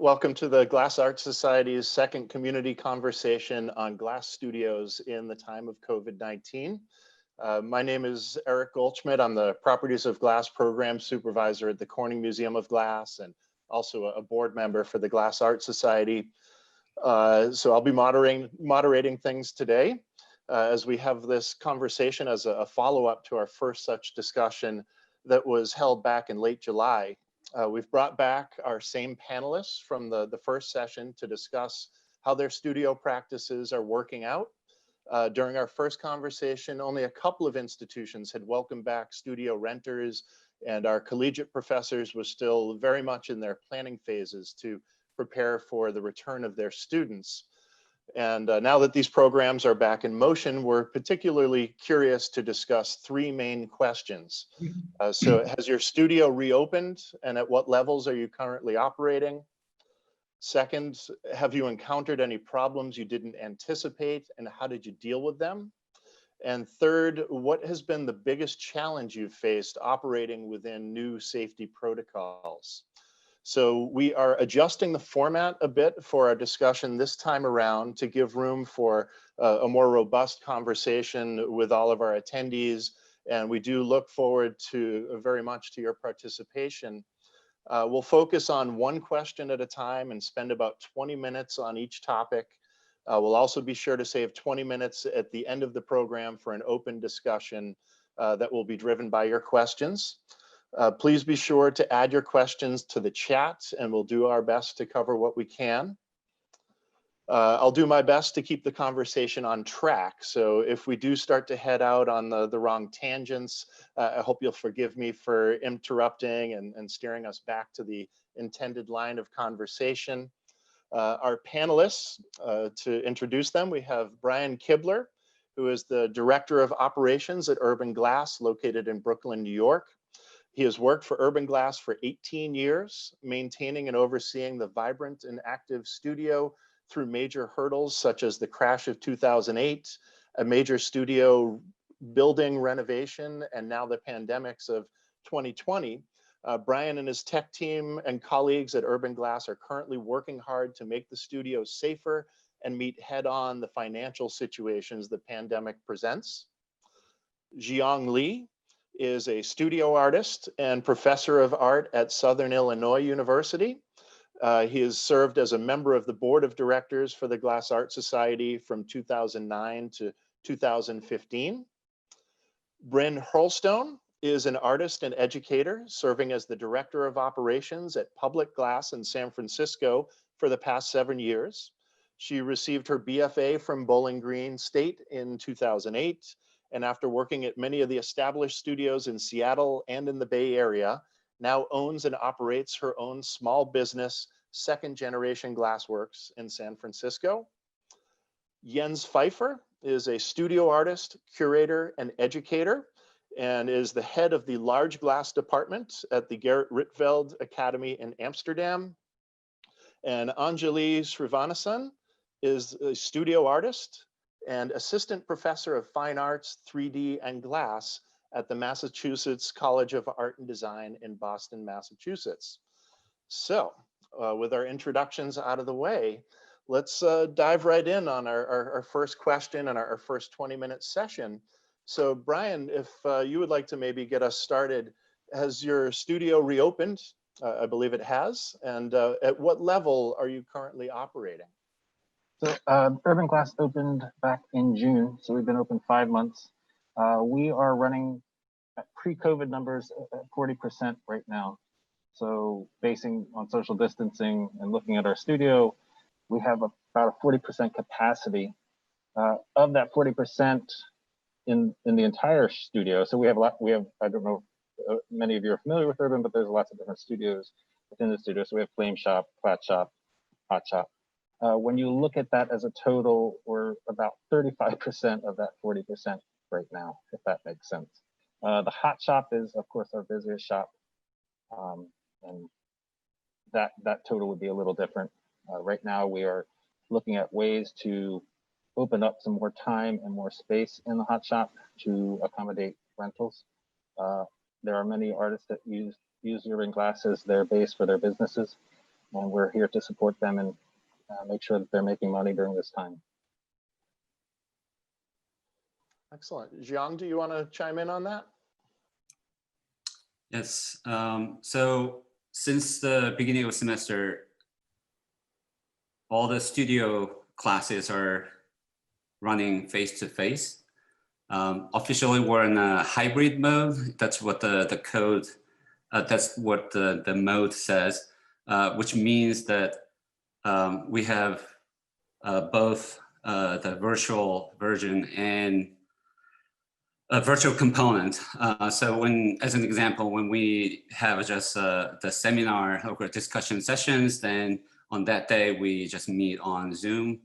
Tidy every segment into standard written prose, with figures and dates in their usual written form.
Welcome to the Glass Art Society's second community conversation on glass studios in the time of COVID-19. My name is Eric Goldschmidt. I'm the Properties of Glass Program Supervisor at the Corning Museum of Glass and also a board member for the Glass Art Society. So I'll be moderating things today as we have this conversation as a follow-up to our first such discussion that was held back in late July. We've brought back our same panelists from the first session to discuss how their studio practices are working out. During our first conversation, only a couple of institutions had welcomed back studio renters, and our collegiate professors were still very much in their planning phases to prepare for the return of their students. And now that these programs are back in motion, we're particularly curious to discuss three main questions. So has your studio reopened, and at what levels are you currently operating? Second, have you encountered any problems you didn't anticipate, and how did you deal with them? And third, what has been the biggest challenge you've faced operating within new safety protocols? So we are adjusting the format a bit for our discussion this time around to give room for a more robust conversation with all of our attendees. And we do look forward to very much to your participation. We'll focus on one question at a time and spend about 20 minutes on each topic. We'll also be sure to save 20 minutes at the end of the program for an open discussion that will be driven by your questions. Please be sure to add your questions to the chat, and we'll do our best to cover what we can. I'll do my best to keep the conversation on track. So if we do start to head out on the wrong tangents, I hope you'll forgive me for interrupting and steering us back to the intended line of conversation. Our panelists, to introduce them, we have Brynn Kibler, who is the Director of Operations at UrbanGlass, located in Brooklyn, New York. He has worked for UrbanGlass for 18 years, maintaining and overseeing the vibrant and active studio through major hurdles such as the crash of 2008, a major studio building renovation, and now the pandemics of 2020. Brynn and his tech team and colleagues at UrbanGlass are currently working hard to make the studio safer and meet head-on the financial situations the pandemic presents. Jiyong Lee is a studio artist and professor of art at Southern Illinois University. He has served as a member of the board of directors for the Glass Art Society from 2009 to 2015. Brynn Hillstone is an artist and educator, serving as the director of operations at Public Glass in San Francisco for the past 7 years. She received her BFA from Bowling Green State in 2008. And after working at many of the established studios in Seattle and in the Bay Area, now owns and operates her own small business, Second Generation Glassworks in San Francisco. Jens Pfeifer is a studio artist, curator, and educator, and is the head of the large glass department at the Gerrit Rietveld Academie in Amsterdam. And Anjali Srinvasan is a studio artist and assistant professor of fine arts, 3D, and glass at the Massachusetts College of Art and Design in Boston, Massachusetts. So with our introductions out of the way, let's dive right in on our first question and our first 20-minute session. So Brynn, if you would like to maybe get us started, has your studio reopened? I believe it has. And at what level are you currently operating? So UrbanGlass opened back in June, so we've been open 5 months. We are running at pre-COVID numbers at 40% right now. So basing on social distancing and looking at our studio, we have about a 40% capacity. Of that 40% in the entire studio, so we have I don't know if many of you are familiar with Urban, but there's lots of different studios within the studio. So we have Flame Shop, Flat Shop, Hot Shop. When you look at that as a total, we're about 35% of that 40% right now, if that makes sense. The Hot Shop is, of course, our busiest shop, and that total would be a little different. Right now, we are looking at ways to open up some more time and more space in the Hot Shop to accommodate rentals. There are many artists that use UrbanGlass as their base for their businesses. and we're here to support them and make sure that they're making money during this time. Excellent. Jiyong, do you want to chime in on that? Yes. So since the beginning of the semester, all the studio classes are running face-to-face. Officially, we're in a hybrid mode. That's what the code, that's what the mode says, which means that we have both the virtual version and a virtual component. So when, as an example, when we have just the seminar or discussion sessions, then on that day, we just meet on Zoom.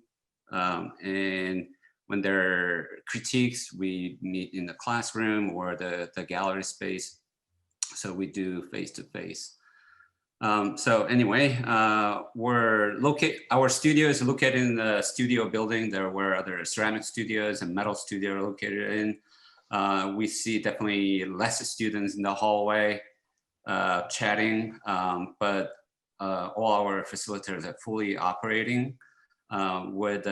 And when there are critiques, we meet in the classroom or the gallery space. So we do face-to-face. So anyway, our studio is located in the studio building. There were other ceramic studios and metal studio located in. We see definitely less students in the hallway chatting, but all our facilitators are fully operating with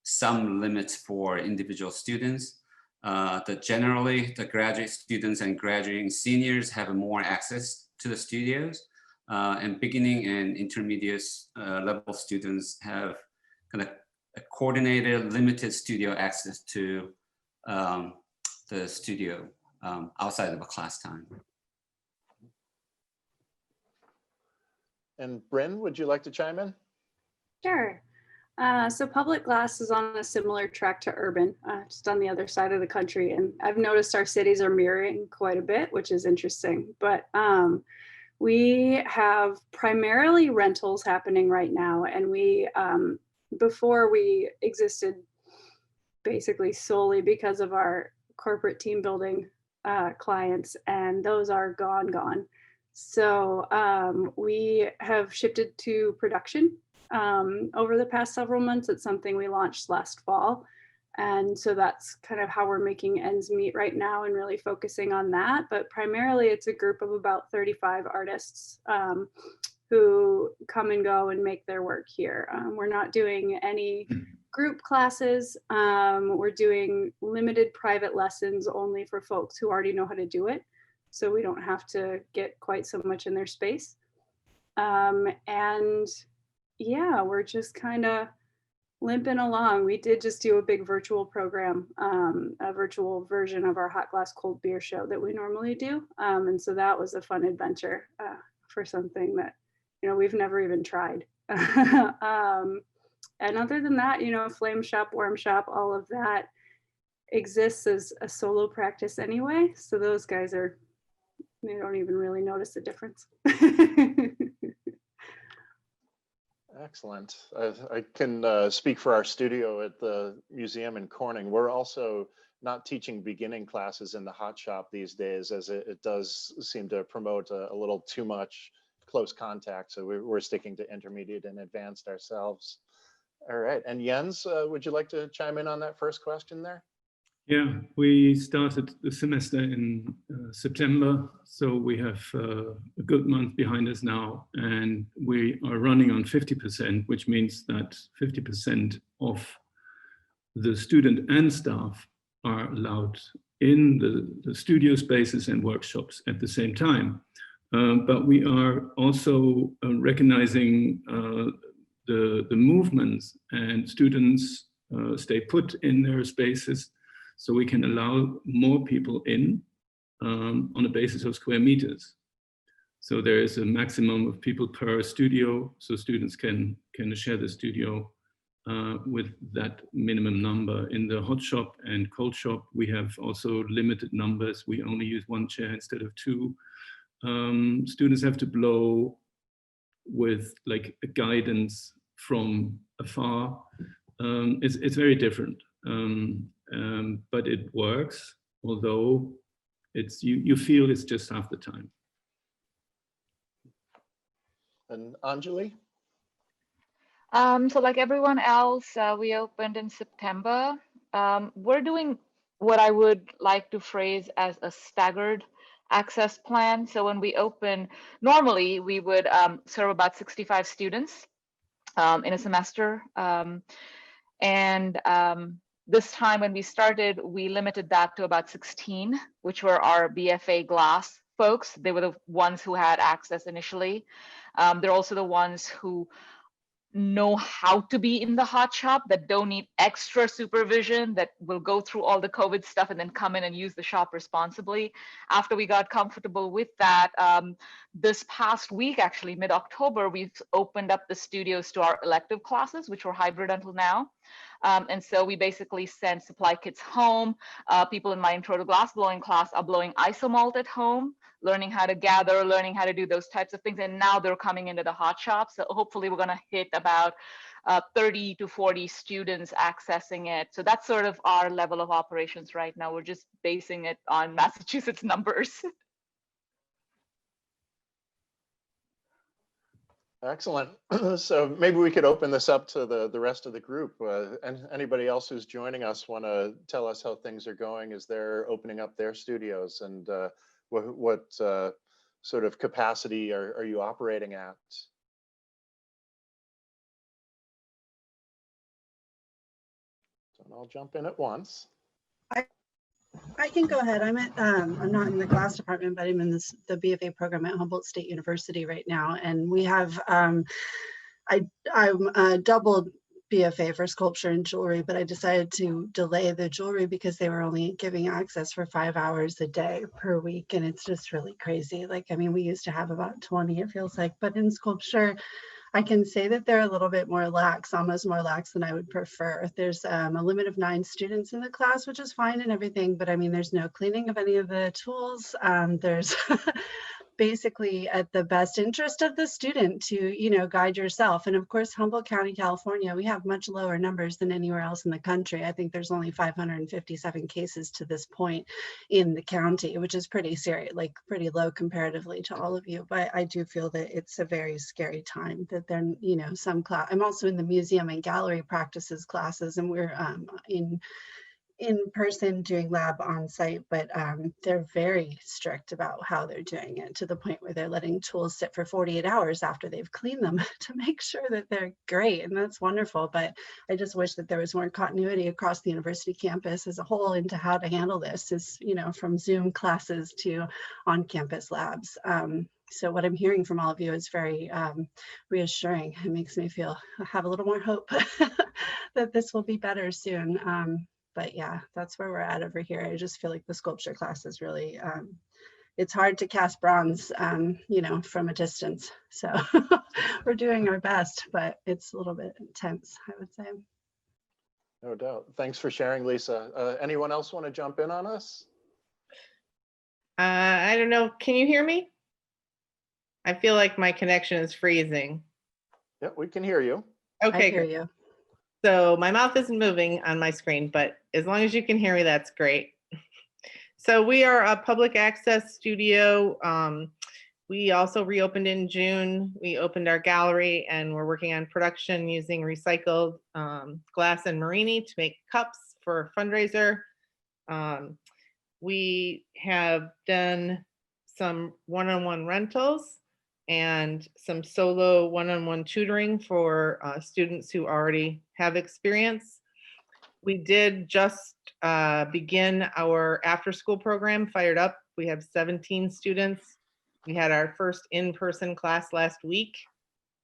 some limits for individual students. Generally, the graduate students and graduating seniors have more access to the studios, and beginning and intermediate level students have kind of a coordinated, limited studio access to the studio outside of a class time. And Brynn, would you like to chime in? Sure. So public glass is on a similar track to urban, just on the other side of the country. And I've noticed our cities are mirroring quite a bit, which is interesting. But we have primarily rentals happening right now. And we, before we existed basically solely because of our corporate team building clients, and those are gone. So we have shifted to production over the past several months. It's something we launched last fall. And so that's kind of how we're making ends meet right now and really focusing on that. But primarily it's a group of about 35 artists who come and go and make their work here. We're not doing any group classes. We're doing limited private lessons only for folks who already know how to do it. So we don't have to get quite so much in their space. And yeah, we're just kind of limping along. We did just do a big virtual program, a virtual version of our hot glass cold beer show that we normally do. And so that was a fun adventure for something that, you know, we've never even tried. And other than that, you know, flame shop, warm shop, all of that exists as a solo practice anyway. So those guys are, they don't even really notice the difference. Excellent. I can speak for our studio at the museum in Corning. We're also not teaching beginning classes in the hot shop these days, as it does seem to promote a little too much close contact. So we're sticking to intermediate and advanced ourselves. All right. And Jens, would you like to chime in on that first question there? Yeah, we started the semester in September, so we have a good month behind us now, and we are running on 50%, which means that 50% of the student and staff are allowed in the studio spaces and workshops at the same time. But we are also recognizing the movements, and students stay put in their spaces, so we can allow more people in on the basis of square meters. So there is a maximum of people per studio, so students can share the studio with that minimum number. In the hot shop and cold shop, we have also limited numbers. We only use one chair instead of two. Students have to blow with like a guidance from afar. It's very different. But it works, although you feel it's just half the time. And Anjali? So like everyone else, we opened in September. We're doing what I would like to phrase as a staggered access plan. So when we open, normally we would serve about 65 students in a semester. This time when we started, we limited that to about 16, which were our BFA Glass folks. They were the ones who had access initially. They're also the ones who know how to be in the hot shop, that don't need extra supervision, that will go through all the COVID stuff and then come in and use the shop responsibly. After we got comfortable with that, this past week, actually mid-October, we've opened up the studios to our elective classes, which were hybrid until now. And so we basically send supply kits home. People in my intro to glass blowing class are blowing isomalt at home, learning how to gather, learning how to do those types of things. And now they're coming into the hot shop. So hopefully we're gonna hit about 30 to 40 students accessing it. So that's sort of our level of operations right now. We're just basing it on Massachusetts numbers. Excellent. So maybe we could open this up to the rest of the group. And anybody else who's joining us want to tell us how things are going as they're opening up their studios, and what sort of capacity are you operating at? So I'll jump in at once. I can go ahead. I'm not in the glass department, but I'm in the BFA program at Humboldt State University right now. And we have, I'm a double BFA for sculpture and jewelry, but I decided to delay the jewelry because they were only giving access for 5 hours a day per week. And it's just really crazy. Like, I mean, we used to have about 20, it feels like, but in sculpture, I can say that they're a little bit more lax, almost more lax than I would prefer. There's a limit of 9 students in the class, which is fine and everything, but I mean, there's no cleaning of any of the tools. There's basically at the best interest of the student to, you know, guide yourself. And of course, Humboldt County, California, we have much lower numbers than anywhere else in the country. I think there's only 557 cases to this point in the county, which is pretty serious, like pretty low comparatively to all of you. But I do feel that it's a very scary time that they're, you know, some class. I'm also in the museum and gallery practices classes, and we're in person doing lab on site, but they're very strict about how they're doing it, to the point where they're letting tools sit for 48 hours after they've cleaned them to make sure that they're great. And that's wonderful. But I just wish that there was more continuity across the university campus as a whole into how to handle this, is, you know, from Zoom classes to on-campus labs. So what I'm hearing from all of you is very reassuring. It makes me have a little more hope that this will be better soon. But yeah, that's where we're at over here. I just feel like the sculpture class is really, it's hard to cast bronze, you know, from a distance. So we're doing our best, but it's a little bit intense, I would say. No doubt. Thanks for sharing, Lisa. Anyone else want to jump in on us? I don't know. Can you hear me? I feel like my connection is freezing. Yeah, we can hear you. Okay, I hear great. you. So my mouth isn't moving on my screen, but as long as you can hear me, that's great. So we are a public access studio. We also reopened in June. We opened our gallery, and we're working on production using recycled glass and marini to make cups for a fundraiser. We have done some one-on-one rentals and some solo one-on-one tutoring for students who already have experience. We did just begin our after-school program, Fired Up. We have 17 students. We had our first in-person class last week.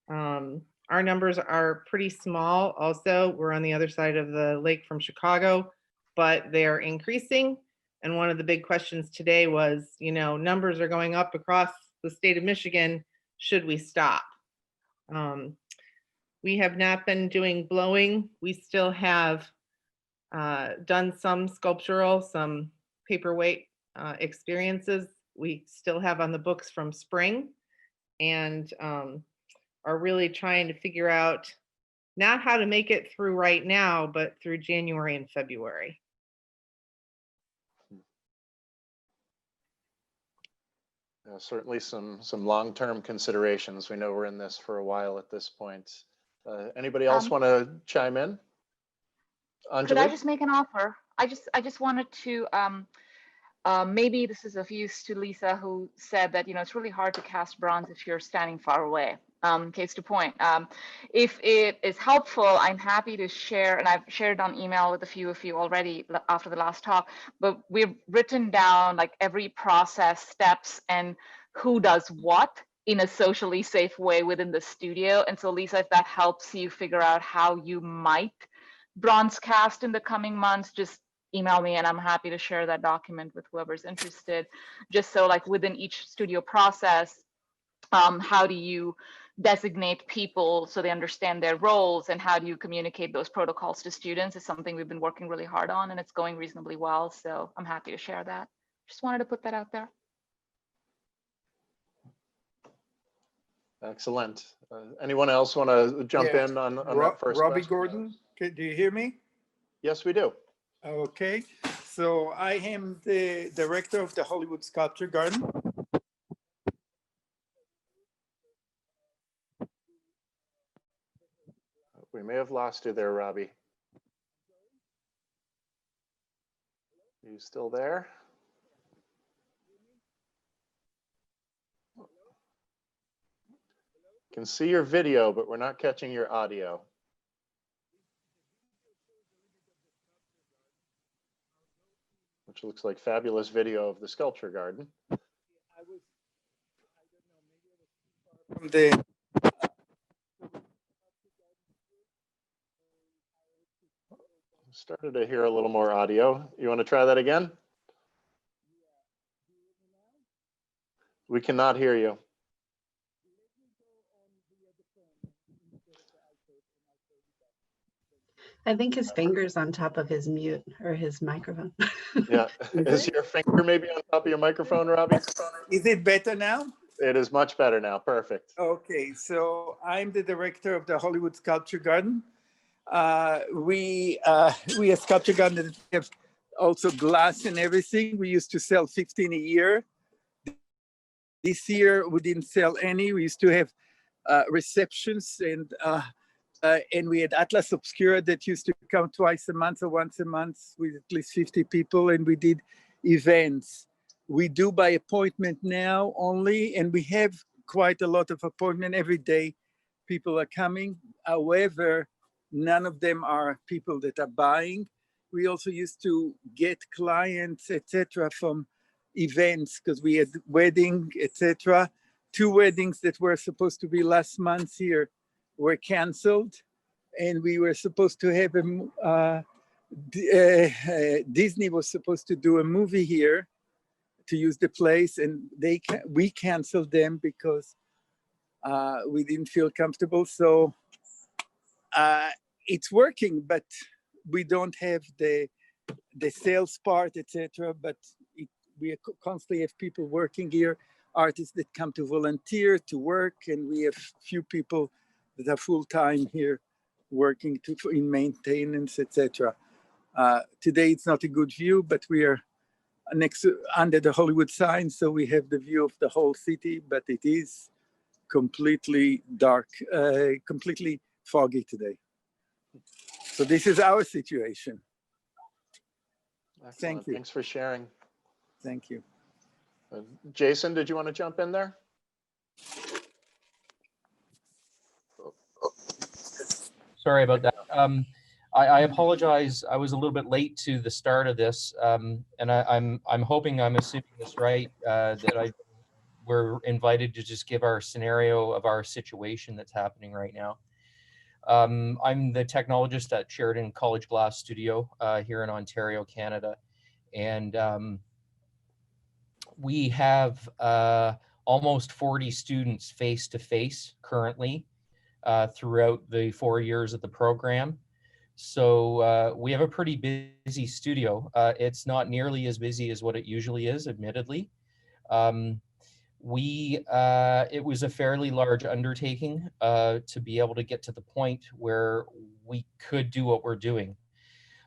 Our numbers are pretty small also. We're on the other side of the lake from Chicago, but they're increasing. And one of the big questions today was, you know, numbers are going up across the state of Michigan. Should we stop? We have not been doing blowing. We still have done some sculptural, some paperweight experiences. We still have on the books from spring, and are really trying to figure out not how to make it through right now, but through January and February. Certainly some long-term considerations. We know we're in this for a while at this point. Anybody else want to chime in? Anjali? Could I just make an offer? I just wanted to Maybe this is of use to Lisa, who said that, it's really hard to cast bronze if you're standing far away. Case to point. If it is helpful, I'm happy to share, and I've shared on email with a few of you already after the last talk, but we've written down like every process, steps, and who does what in a socially safe way within the studio. And so Lisa, if that helps you figure out how you might bronze cast in the coming months, just email me and I'm happy to share that document with whoever's interested. Just so like within each studio process, how do you designate people so they understand their roles, and how do you communicate those protocols to students is something we've been working really hard on, and it's going reasonably well. So I'm happy to share that. Just wanted to put that out there. Excellent. Anyone else want to jump in on that first Robbie question? Gordon, do you hear me? Yes, we do. Okay, so I am the director of the Hollywood Sculpture Garden. We may have lost you there, Robbie. Are you still there? Can see your video, but we're not catching your audio. Which looks like fabulous video of the sculpture garden. From the Started to hear a little more audio. You want to try that again? We cannot hear you. I think his finger's on top of his mute or his microphone. Yeah. Is your finger maybe on top of your microphone, Robbie? Is it better now? It is much better now. Perfect. Okay, so I'm the director of the Hollywood Sculpture Garden. We a sculpture garden that have also glass and everything. We used to sell 15 a year. This year we didn't sell any. We used to have receptions, and we had Atlas Obscura that used to come twice a month or once a month with at least 50 people, and we did events. We do by appointment now only, and we have quite a lot of appointment every day. People are coming. However, none of them are people that are buying. We also used to get clients, etc., from events because we had wedding, etc. 2 weddings that were supposed to be last month here were canceled, and we were supposed to have Disney was supposed to do a movie here to use the place, and we canceled them because we didn't feel comfortable. So it's working, but we don't have the sales part, etc. But we constantly have people working here, artists that come to volunteer to work, and we have few people that are full-time here working in maintenance, etc. Today it's not a good view, but we are under the Hollywood sign, so we have the view of the whole city, but it is completely dark, completely foggy today. So this is our situation. Excellent. Thank you. Thanks for sharing. Thank you. Jason, did you want to jump in there? Sorry about that. I apologize. I was a little bit late to the start of this, and I'm hoping I'm assuming this right, that we're invited to just give our scenario of our situation that's happening right now. I'm the technologist at Sheridan College Glass Studio here in Ontario, Canada, and we have almost 40 students face-to-face currently throughout the 4 years of the program. So we have a pretty busy studio. It's not nearly as busy as what it usually is, admittedly. It was a fairly large undertaking to be able to get to the point where we could do what we're doing.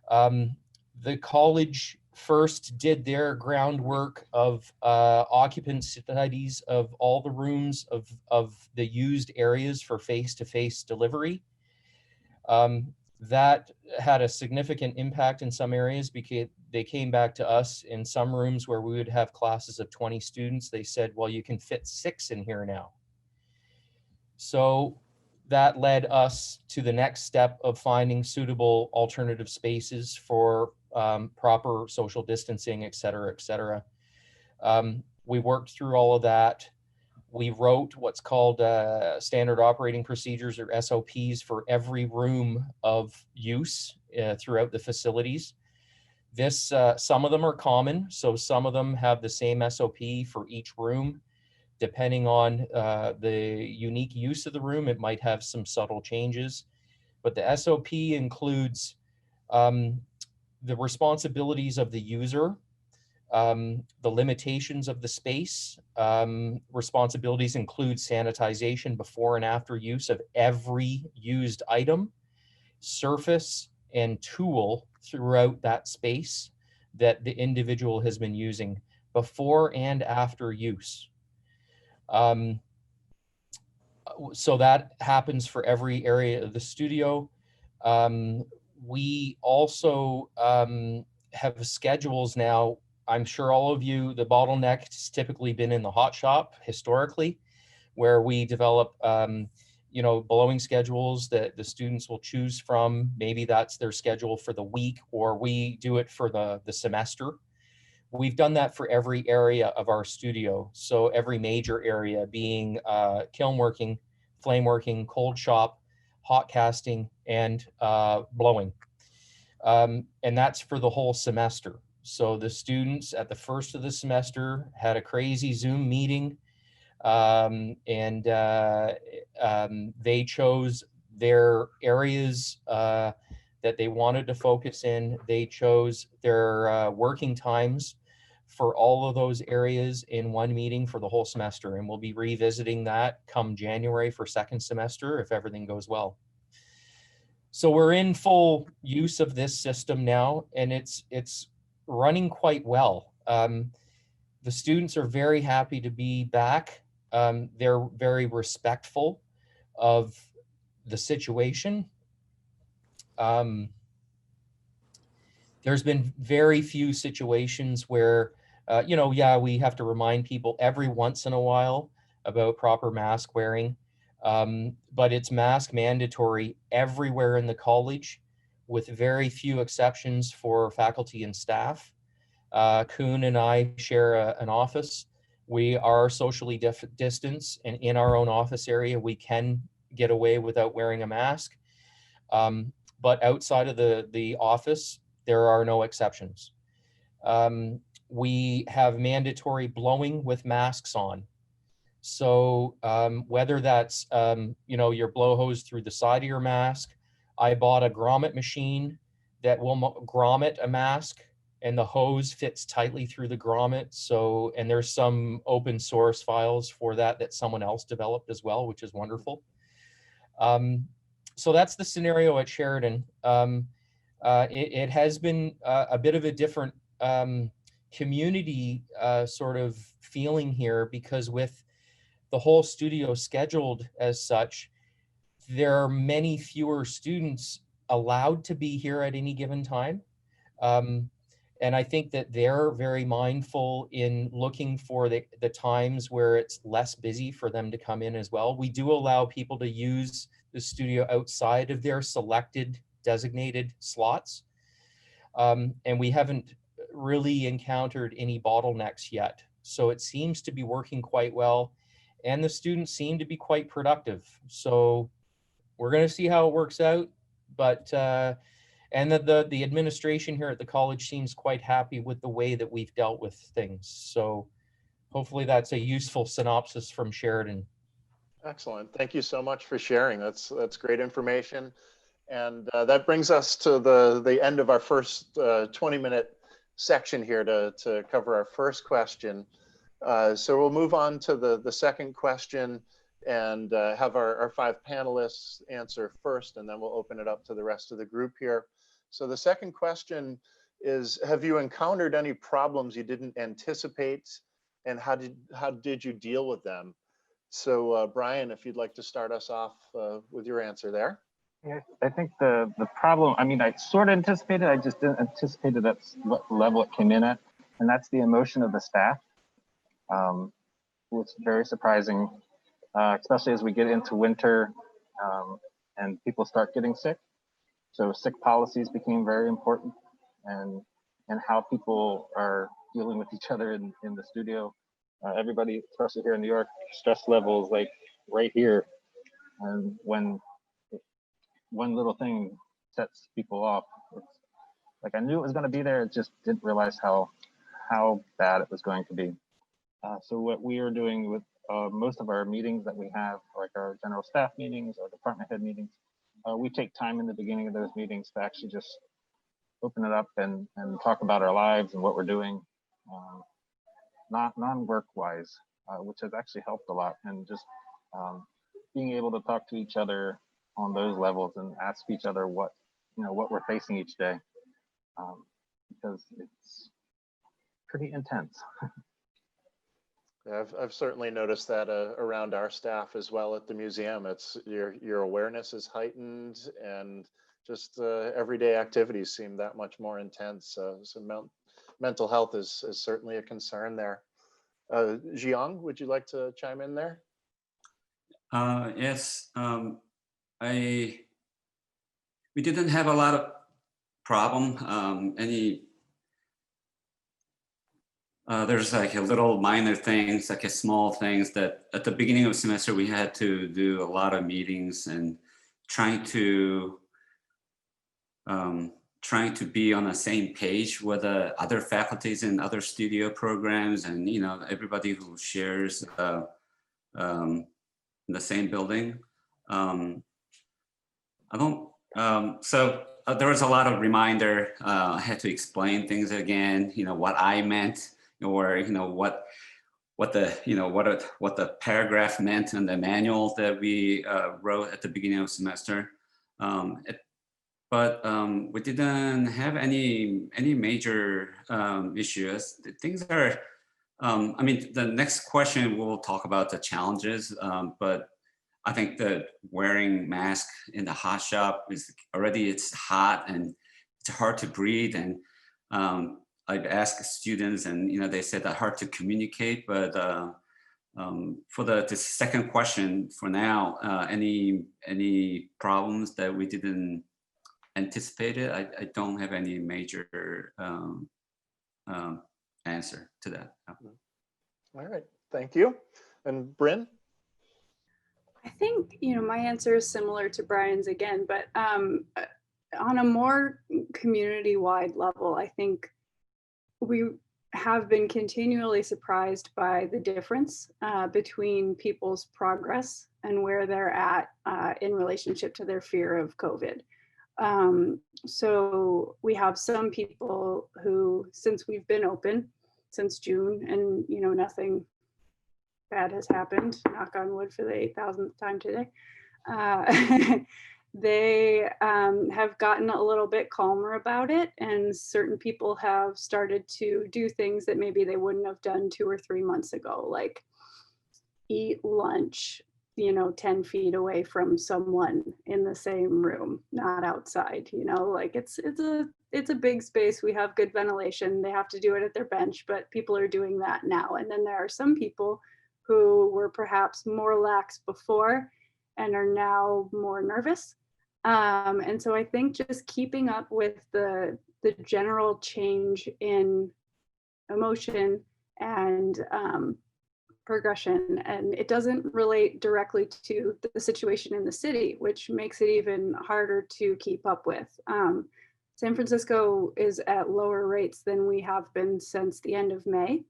The college first did their groundwork of occupancy studies of all the rooms of the used areas for face-to-face delivery. That had a significant impact in some areas they came back to us in some rooms where we would have classes of 20 students. They said, well, you can fit 6 in here now. So that led us to the next step of finding suitable alternative spaces for proper social distancing, et cetera, et cetera. We worked through all of that. We wrote what's called standard operating procedures, or SOPs, for every room of use throughout the facilities. This, some of them are common, so some of them have the same SOP for each room. Depending on the unique use of the room, it might have some subtle changes. But the SOP includes the responsibilities of the user, the limitations of the space. Responsibilities include sanitization before and after use of every used item, surface, and tool throughout that space that the individual has been using before and after use. So that happens for every area of the studio. We also have schedules now. I'm sure all of you, the bottleneck has typically been in the hot shop historically, where we develop you know, blowing schedules that the students will choose from. Maybe that's their schedule for the week, or we do it for the semester. We've done that for every area of our studio. So every major area being kiln working, flame working, cold shop, hot casting, and blowing. And that's for the whole semester. So the students at the first of the semester had a crazy Zoom meeting, and they chose their areas that they wanted to focus in. They chose their working times for all of those areas in one meeting for the whole semester. And we'll be revisiting that come January for second semester if everything goes well. So we're in full use of this system now, and it's running quite well. The students are very happy to be back. They're very respectful of the situation. There's been very few situations where, you know, yeah, we have to remind people every once in a while about proper mask wearing, but it's mask mandatory everywhere in the college, with very few exceptions for faculty and staff. Kuhn and I share an office. We are socially distanced, and in our own office area, we can get away without wearing a mask. But outside of the office, there are no exceptions. We have mandatory blowing with masks on. So whether that's, you know, your blow hose through the side of your mask, I bought a grommet machine that will grommet a mask, and the hose fits tightly through the grommet. So, and there's some open source files for that someone else developed as well, which is wonderful. So that's the scenario at Sheridan. It has been a bit of a different community sort of feeling here, because with the whole studio scheduled as such, there are many fewer students allowed to be here at any given time. And I think that they're very mindful in looking for the times where it's less busy for them to come in as well. We do allow people to use the studio outside of their selected designated slots. And we haven't really encountered any bottlenecks yet. So it seems to be working quite well, and the students seem to be quite productive. So we're going to see how it works out, but and the administration here at the college seems quite happy with the way that we've dealt with things. So hopefully that's a useful synopsis from Sheridan. Excellent. Thank you so much for sharing. That's great information. And that brings us to the end of our first 20-minute section here to cover our first question. So we'll move on to the second question and have our 5 panelists answer first, and then we'll open it up to the rest of the group here. So the second question is, have you encountered any problems you didn't anticipate, and how did you deal with them? So Brian, if you'd like to start us off with your answer there. Yeah, I think the problem, I mean, I sort of anticipated, I just didn't anticipate that's what level it came in at. And that's the emotion of the staff, which is very surprising, especially as we get into winter and people start getting sick. So sick policies became very important, and how people are dealing with each other in the studio. Everybody, especially here in New York, stress levels like right here. And when one little thing sets people off, it's like I knew it was going to be there, it just didn't realize how bad it was going to be. So what we are doing with most of our meetings that we have, like our general staff meetings or department head meetings, we take time in the beginning of those meetings to actually just open it up and talk about our lives and what we're doing, not non-work wise, which has actually helped a lot. And just being able to talk to each other on those levels and ask each other what we're facing each day, because it's pretty intense. Yeah, I've certainly noticed that around our staff as well at the museum. It's your awareness is heightened, and just everyday activities seem that much more intense. So mental health is certainly a concern there. Jiyong, would you like to chime in there? Yes, we didn't have a lot of problem. There's like a little minor things, like a small things that at the beginning of the semester we had to do a lot of meetings and trying to be on the same page with other faculties and other studio programs, and everybody who shares in the same building. So there was a lot of reminder. I had to explain things again, what I meant, or what the paragraph meant in the manual that we wrote at the beginning of the semester. But we didn't have any major issues. Things are, I mean, the next question we'll talk about the challenges, but I think that wearing mask in the hot shop is already, it's hot and it's hard to breathe. And I've asked students and, they said that hard to communicate, but for the second question for now, any problems that we didn't anticipate it? I don't have any major answer to that. All right, thank you. And Brynn? I think, my answer is similar to Brian's again, but on a more community-wide level, I think we have been continually surprised by the difference between people's progress and where they're at in relationship to their fear of COVID. So we have some people who, since we've been open since June and, nothing bad has happened, knock on wood for the 8,000th time today, they have gotten a little bit calmer about it, and certain people have started to do things that maybe they wouldn't have done 2 or 3 months ago, like eat lunch 10 feet away from someone in the same room, not outside. Like it's a big space, we have good ventilation, they have to do it at their bench, but people are doing that now. And then there are some people who were perhaps more lax before and are now more nervous. And so I think just keeping up with the general change in emotion and progression, and it doesn't relate directly to the situation in the city, which makes it even harder to keep up with. San Francisco is at lower rates than we have been since the end of May.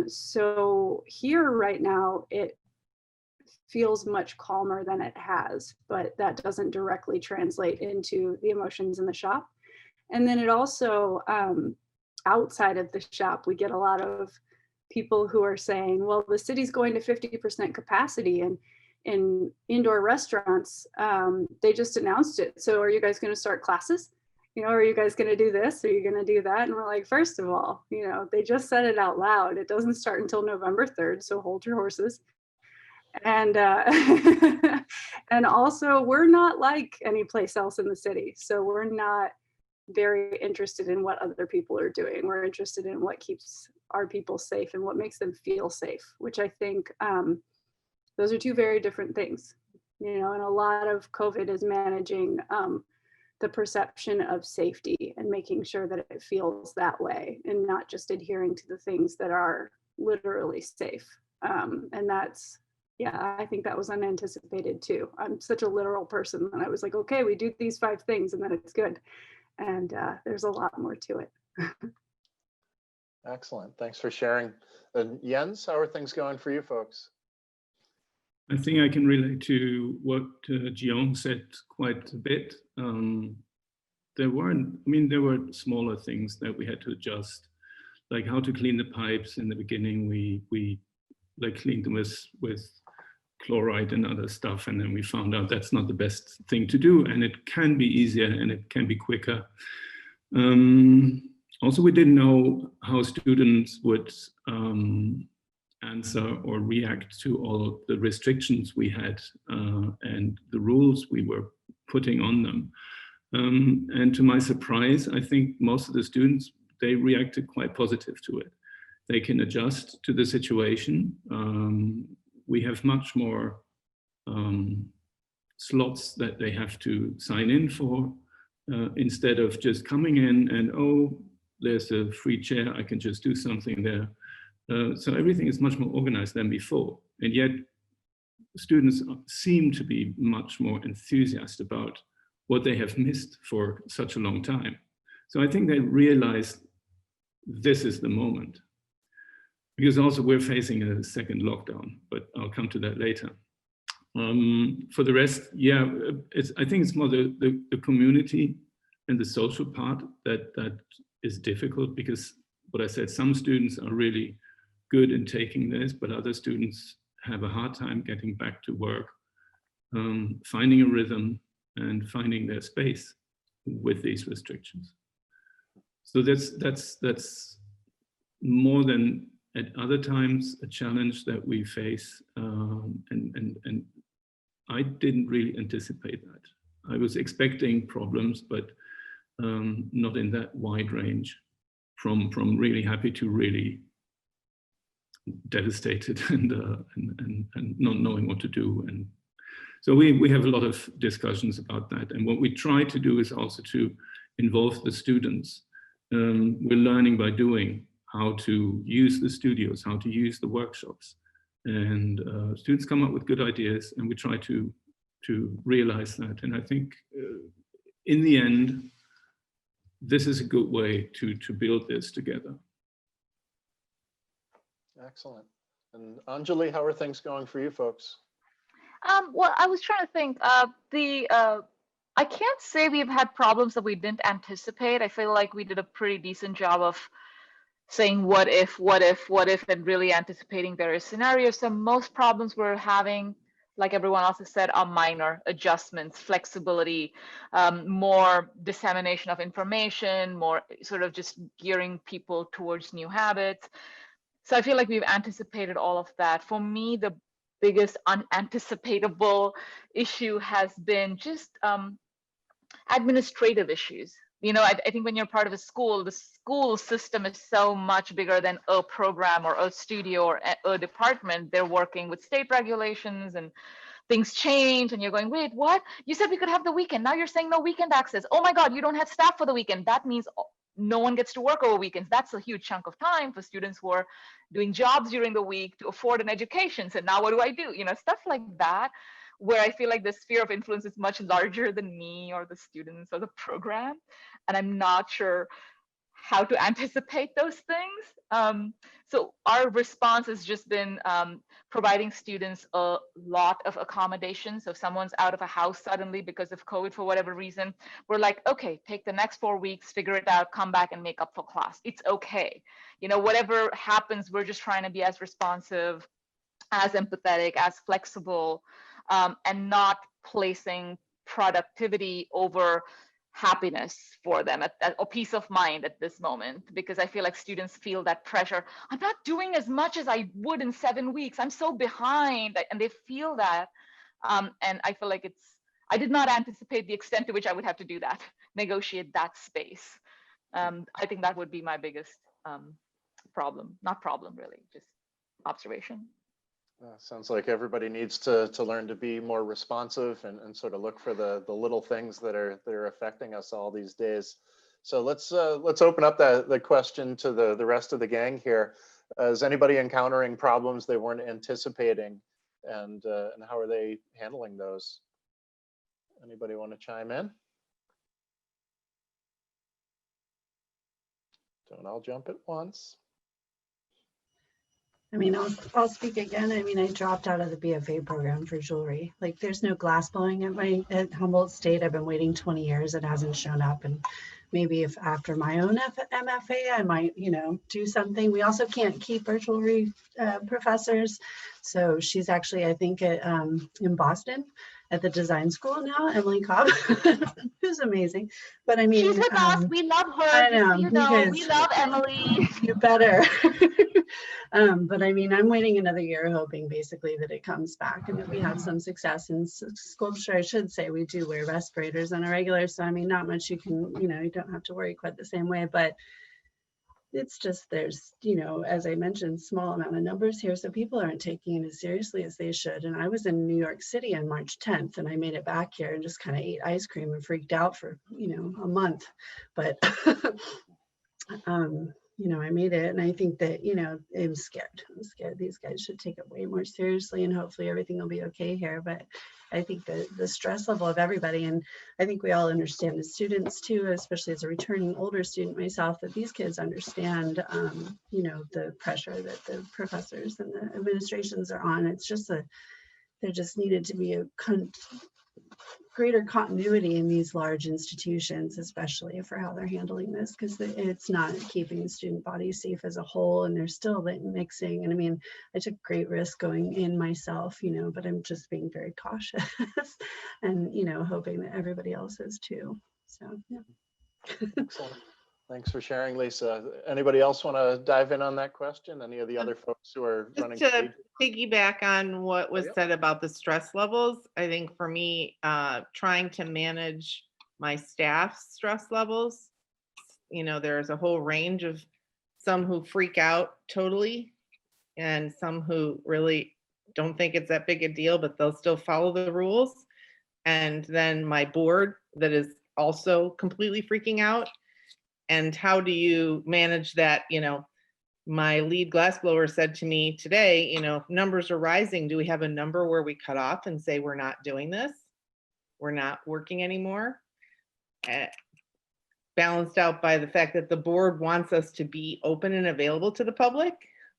So here right now, it feels much calmer than it has, but that doesn't directly translate into the emotions in the shop. And then it also, outside of the shop, we get a lot of people who are saying, well, the city's going to 50% capacity and in indoor restaurants, they just announced it. So are you guys going to start classes? Are you guys going to do this? Are you going to do that? And we're like, first of all, they just said it out loud. It doesn't start until November 3rd. So hold your horses. And and also we're not like any place else in the city. So we're not very interested in what other people are doing. We're interested in what keeps our people safe and what makes them feel safe, which I think those are two very different things, you know, and a lot of COVID is managing the perception of safety and making sure that it feels that way and not just adhering to the things that are literally safe. And that's, yeah, I think that was unanticipated too. I'm such a literal person that I was like, okay, we do these 5 things and then it's good. And there's a lot more to it. Excellent. Thanks for sharing. And Jens, how are things going for you folks? I think I can relate to what Jiyong said quite a bit. There were smaller things that we had to adjust, like how to clean the pipes. In the beginning, we like cleaned them with chloride and other stuff, and then we found out that's not the best thing to do, and it can be easier and it can be quicker. Also, we didn't know how students would answer or react to all the restrictions we had and the rules we were putting on them. And to my surprise, I think most of the students, they reacted quite positive to it. They can adjust to the situation. We have much more slots that they have to sign in for instead of just coming in and, oh, there's a free chair, I can just do something there. So everything is much more organized than before. And yet students seem to be much more enthusiastic about what they have missed for such a long time. So I think they realize this is the moment. Because also we're facing a second lockdown, but I'll come to that later. For the rest, yeah, I think it's more the community and the social part that is difficult, because what I said, some students are really good in taking this, but other students have a hard time getting back to work, finding a rhythm and finding their space with these restrictions. So that's more than at other times a challenge that we face, and I didn't really anticipate that. I was expecting problems, but not in that wide range, from really happy to really devastated and not knowing what to do. And so we have a lot of discussions about that. And what we try to do is also to involve the students. We're learning by doing, how to use the studios, how to use the workshops. And students come up with good ideas, and we try to realize that. And I think in the end, this is a good way to build this together. Excellent. And Anjali, how are things going for you folks? Well, I was trying to think. I can't say we've had problems that we didn't anticipate. I feel like we did a pretty decent job of saying what if, and really anticipating various scenarios. So most problems we're having, like everyone else has said, are minor adjustments, flexibility, more dissemination of information, more sort of just gearing people towards new habits. So I feel like we've anticipated all of that. For me, the biggest unanticipatable issue has been just administrative issues. You know, I think when you're part of a school, the school system is so much bigger than a program or a studio or a department. They're working with state regulations and things change, and you're going, wait, what? You said we could have the weekend. Now you're saying no weekend access. Oh my God, you don't have staff for the weekend. That means no one gets to work over weekends. That's a huge chunk of time for students who are doing jobs during the week to afford an education. So now what do I do? You know, stuff like that, where I feel like the sphere of influence is much larger than me or the students or the program. And I'm not sure how to anticipate those things. So our response has just been providing students a lot of accommodations. So if someone's out of a house suddenly because of COVID for whatever reason, we're like, okay, take the next 4 weeks, figure it out, come back and make up for class. It's okay. You know, whatever happens, we're just trying to be as responsive, as empathetic, as flexible, and not placing productivity over happiness for them or peace of mind at this moment, because I feel like students feel that pressure. I'm not doing as much as I would in 7 weeks. I'm so behind, and they feel that. And I feel like I did not anticipate the extent to which I would have to do that, negotiate that space. I think that would be my biggest problem, not problem really, just observation. Sounds like everybody needs to learn to be more responsive and sort of look for the little things that are affecting us all these days. So let's open up the question to the rest of the gang here. Is anybody encountering problems they weren't anticipating, and how are they handling those? Anybody want to chime in? Don't all jump at once. I mean, I'll speak again. I mean, I dropped out of the BFA program for jewelry. Like, there's no glass blowing at Humboldt State. I've been waiting 20 years. It hasn't shown up. And maybe if after my own MFA, I might, do something. We also can't keep our jewelry professors. So she's actually, I think, in Boston at the design school now, Emily Cobb, who's amazing. But I mean, she's with us. We love her. I know, we love Emily. You better. But I mean, I'm waiting another year, hoping basically that it comes back and that we have some success in sculpture. I should say we do wear respirators on a regular. So I mean, not much you can, you don't have to worry quite the same way, but it's just, there's, as I mentioned, small amount of numbers here. So people aren't taking it as seriously as they should. And I was in New York City on March 10th and I made it back here and just kind of ate ice cream and freaked out for, a month. But, I made it, and I think that, I'm scared. These guys should take it way more seriously, and hopefully everything will be okay here. But I think that the stress level of everybody, and I think we all understand as students too, especially as a returning older student myself, that these kids understand, the pressure that the professors and the administrations are on. It's just there just needed to be a greater continuity in these large institutions, especially for how they're handling this, because it's not keeping the student body safe as a whole, and they're still mixing. And I mean, I took great risk going in myself, but I'm just being very cautious and, hoping that everybody else is too. So, yeah. Excellent. Thanks for sharing, Lisa. Anybody else want to dive in on that question? Any of the other folks who are running? Just to piggyback on what was said about the stress levels, I think for me, trying to manage my staff's stress levels, there's a whole range of some who freak out totally and some who really don't think it's that big a deal, but they'll still follow the rules. And then my board that is also completely freaking out. And how do you manage that? My lead glassblower said to me today, numbers are rising. Do we have a number where we cut off and say, we're not doing this? We're not working anymore? Balanced out by the fact that the board wants us to be open and available to the public,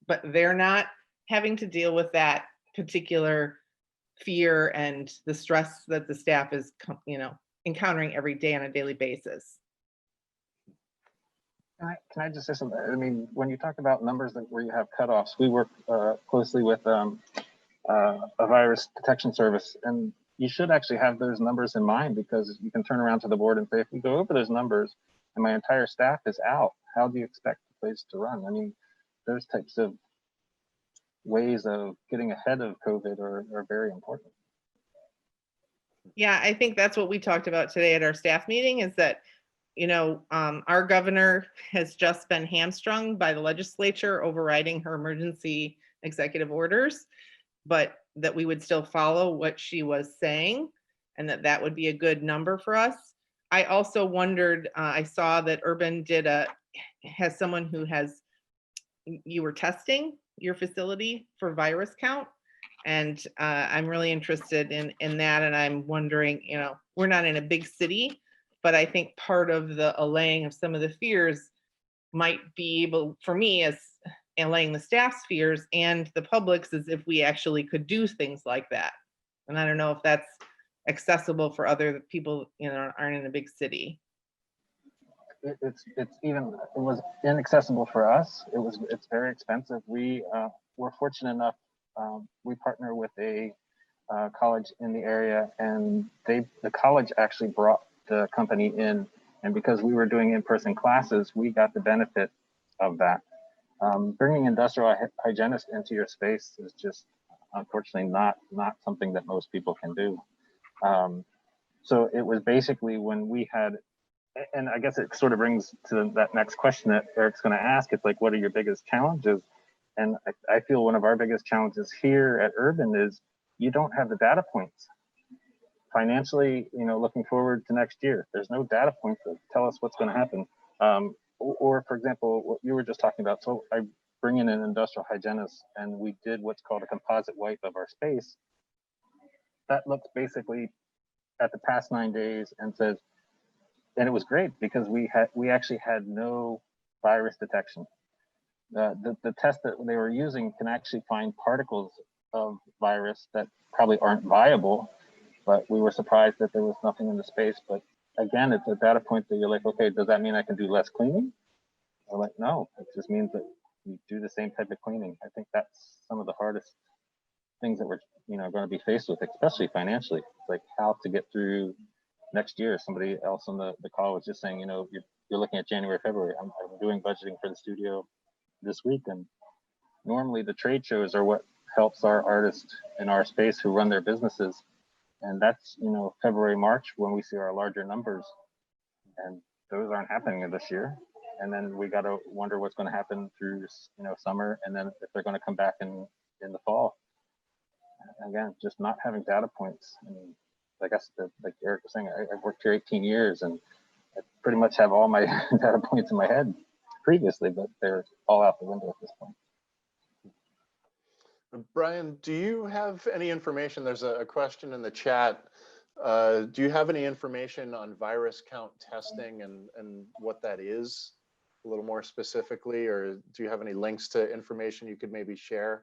but they're not having to deal with that particular fear and the stress that the staff is, encountering every day on a daily basis. Can I just say something? I mean, when you talk about numbers where you have cutoffs, we work closely with a virus detection service, and you should actually have those numbers in mind, because you can turn around to the board and say, if we go over those numbers and my entire staff is out, how do you expect the place to run? I mean, those types of ways of getting ahead of COVID are very important. Yeah, I think that's what we talked about today at our staff meeting, is that our governor has just been hamstrung by the legislature overriding her emergency executive orders, but that we would still follow what she was saying, and that would be a good number for us. I also wondered, I saw that Urban has someone who you were testing your facility for virus count. And I'm really interested in that. And I'm wondering, we're not in a big city, but I think part of the allaying of some of the fears might be able, for me, as allaying the staff's fears and the public's, is if we actually could do things like that. And I don't know if that's accessible for other people, aren't in a big city. It was inaccessible for us. It's very expensive. We're fortunate enough. We partner with a college in the area, and the college actually brought the company in. And because we were doing in-person classes, we got the benefit of that. Bringing industrial hygienists into your space is just unfortunately not something that most people can do. So it was basically when we had, and I guess it sort of brings to that next question that Eric's going to ask. It's like, what are your biggest challenges? And I feel one of our biggest challenges here at Urban is you don't have the data points. Financially, looking forward to next year, there's no data points that tell us what's going to happen. Or for example, what you were just talking about. So I bring in an industrial hygienist and we did what's called a composite wipe of our space. That looked basically at the past 9 days and says, and it was great because we actually had no virus detection. The test that they were using can actually find particles of virus that probably aren't viable, but we were surprised that there was nothing in the space. But again, it's a data point that you're like, okay, does that mean I can do less cleaning? We're like, no, it just means that you do the same type of cleaning. I think that's some of the hardest things that we're going to be faced with, especially financially. It's like how to get through next year. Somebody else on the call was just saying, you're looking at January, February. I'm doing budgeting for the studio this week, and normally the trade shows are what helps our artists in our space who run their businesses, and that's February, March when we see our larger numbers, and those aren't happening this year. And then we got to wonder what's going to happen through summer, and then if they're going to come back in the fall. Again, just not having data points. I mean, like Eric was saying, I've worked here 18 years and I pretty much have all my data points in my head previously, but they're all out the window at this point. Brian, do you have any information? There's a question in the chat. Do you have any information on virus count testing and what that is a little more specifically, or do you have any links to information you could maybe share?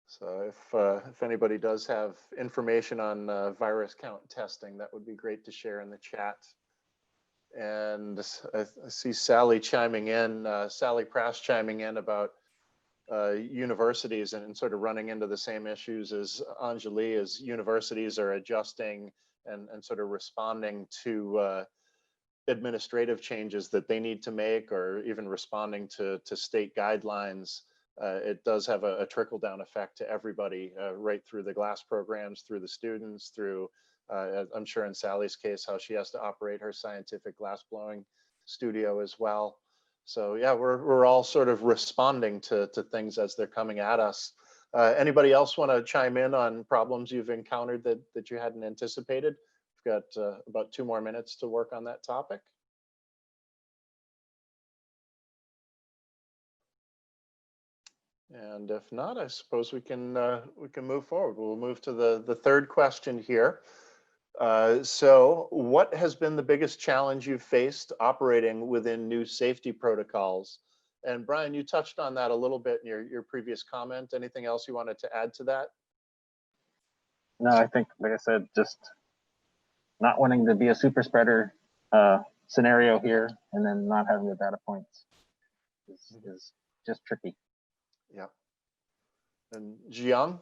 So if anybody does have information on virus count testing, that would be great to share in the chat. And I see Sally chiming in, Sally Prass chiming in about universities and sort of running into the same issues as Anjali, as universities are adjusting and sort of responding to administrative changes that they need to make, or even responding to state guidelines. It does have a trickle-down effect to everybody, right through the glass programs, through the students, through, I'm sure in Sally's case, how she has to operate her scientific glass blowing studio as well. So yeah, we're all sort of responding to things as they're coming at us. Anybody else want to chime in on problems you've encountered that you hadn't anticipated? We've got about 2 more minutes to work on that topic. And if not, I suppose we can move forward. We'll move to the third question here. So what has been the biggest challenge you've faced operating within new safety protocols? And Brian, you touched on that a little bit in your previous comment. Anything else you wanted to add to that? No, I think, like I said, just not wanting to be a super spreader scenario here, and then not having the data points is just tricky. Yeah. And Jiyong?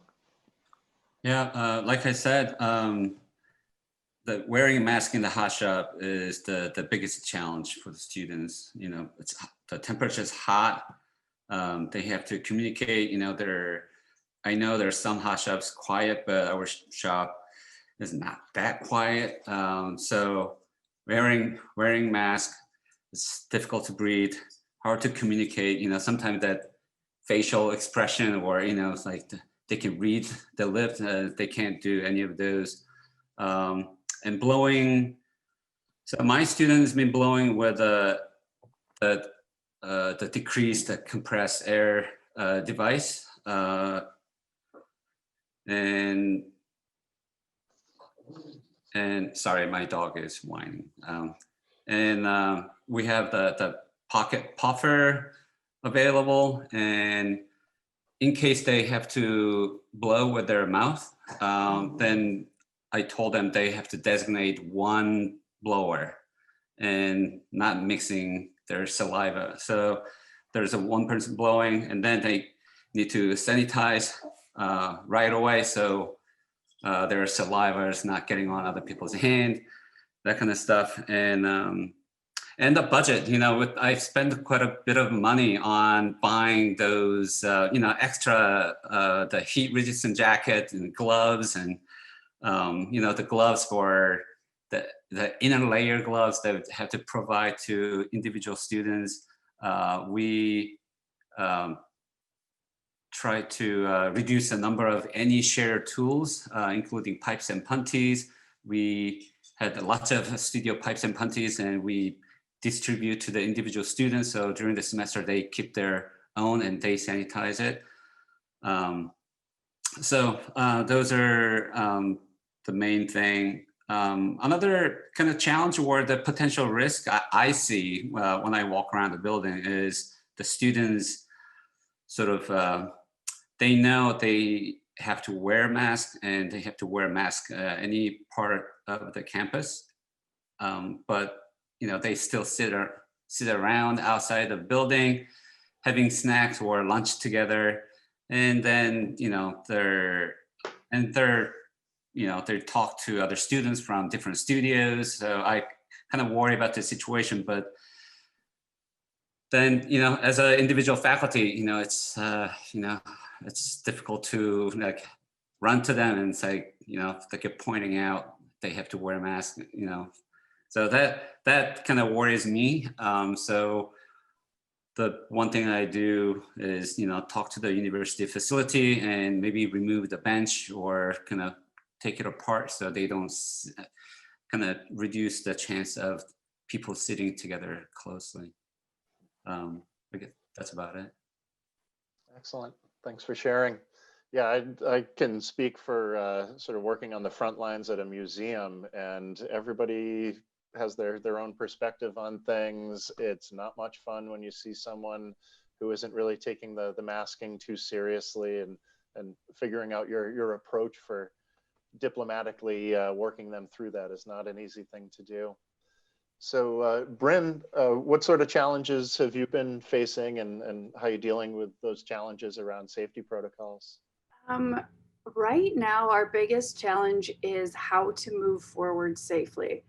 Yeah, like I said, the wearing a mask in the hot shop is the biggest challenge for the students. The temperature is hot. They have to communicate. I know there's some hot shops quiet, but our shop is not that quiet. So wearing mask, it's difficult to breathe, hard to communicate. Sometimes that facial expression, or it's like they can read the lips, they can't do any of those. And blowing, so my students been blowing with the decreased compressed air device, and sorry, my dog is whining. And we have the pocket puffer available, and in case they have to blow with their mouth, then I told them they have to designate one blower and not mixing their saliva. So there's one person blowing, and then need to sanitize right away, so their saliva is not getting on other people's hand, that kind of stuff. And the budget, I spend quite a bit of money on buying those, extra, the heat resistant jacket and gloves, and, the gloves for the inner layer gloves that have to provide to individual students. We try to reduce the number of any shared tools, including pipes and punties. We had lots of studio pipes and punties, and we distribute to the individual students. So during the semester, they keep their own and they sanitize it. So those are the main thing. Another kind of challenge or the potential risk I see when I walk around the building is the students sort of, they know they have to wear masks, and they have to wear a mask any part of the campus. But they still sit around outside the building, having snacks or lunch together, and then they talk to other students from different studios. So I kind of worry about the situation, but then as an individual faculty, it's difficult to run to them and say, they keep pointing out they have to wear a mask, So that kind of worries me. So the one thing I do is, talk to the university facility and maybe remove the bench or kind of take it apart so they don't kind of reduce the chance of people sitting together closely. I guess that's about it. Excellent. Thanks for sharing. Yeah, I can speak for sort of working on the front lines at a museum, and everybody has their own perspective on things. It's not much fun when you see someone who isn't really taking the masking too seriously and figuring out your approach for diplomatically working them through that is not an easy thing to do. So Brynn, what sort of challenges have you been facing, and how are you dealing with those challenges around safety protocols? Right now, our biggest challenge is how to move forward safely.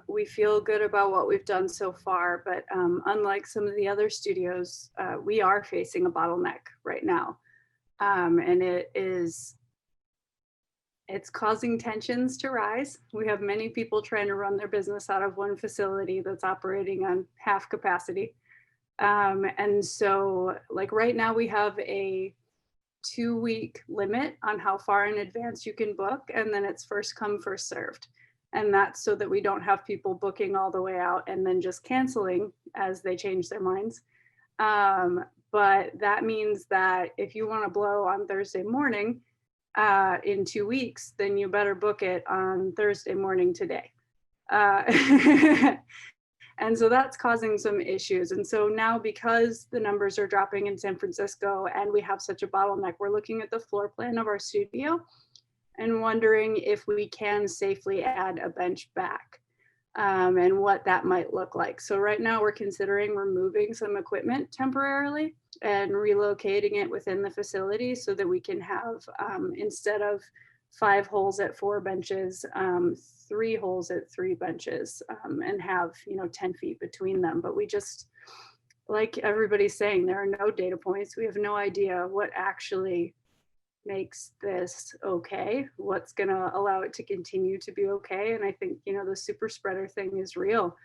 We feel good about what we've done so far, but unlike some of the other studios, we are facing a bottleneck right now. And it's causing tensions to rise. We have many people trying to run their business out of one facility that's operating on half capacity. And so right now we have a 2-week limit on how far in advance you can book, and then it's first come, first served. And that's so that we don't have people booking all the way out and then just canceling as they change their minds. But that means that if you want to blow on Thursday morning in 2 weeks, then you better book it on Thursday morning today. And so that's causing some issues. And so now, because the numbers are dropping in San Francisco and we have such a bottleneck, we're looking at the floor plan of our studio and wondering if we can safely add a bench back and what that might look like. So right now we're considering removing some equipment temporarily and relocating it within the facility so that we can have, instead of 5 holes at 4 benches, 3 holes at 3 benches, and have 10 feet between them. But we just, like everybody's saying, there are no data points. We have no idea what actually makes this okay, what's going to allow it to continue to be okay. And I think the super spreader thing is real.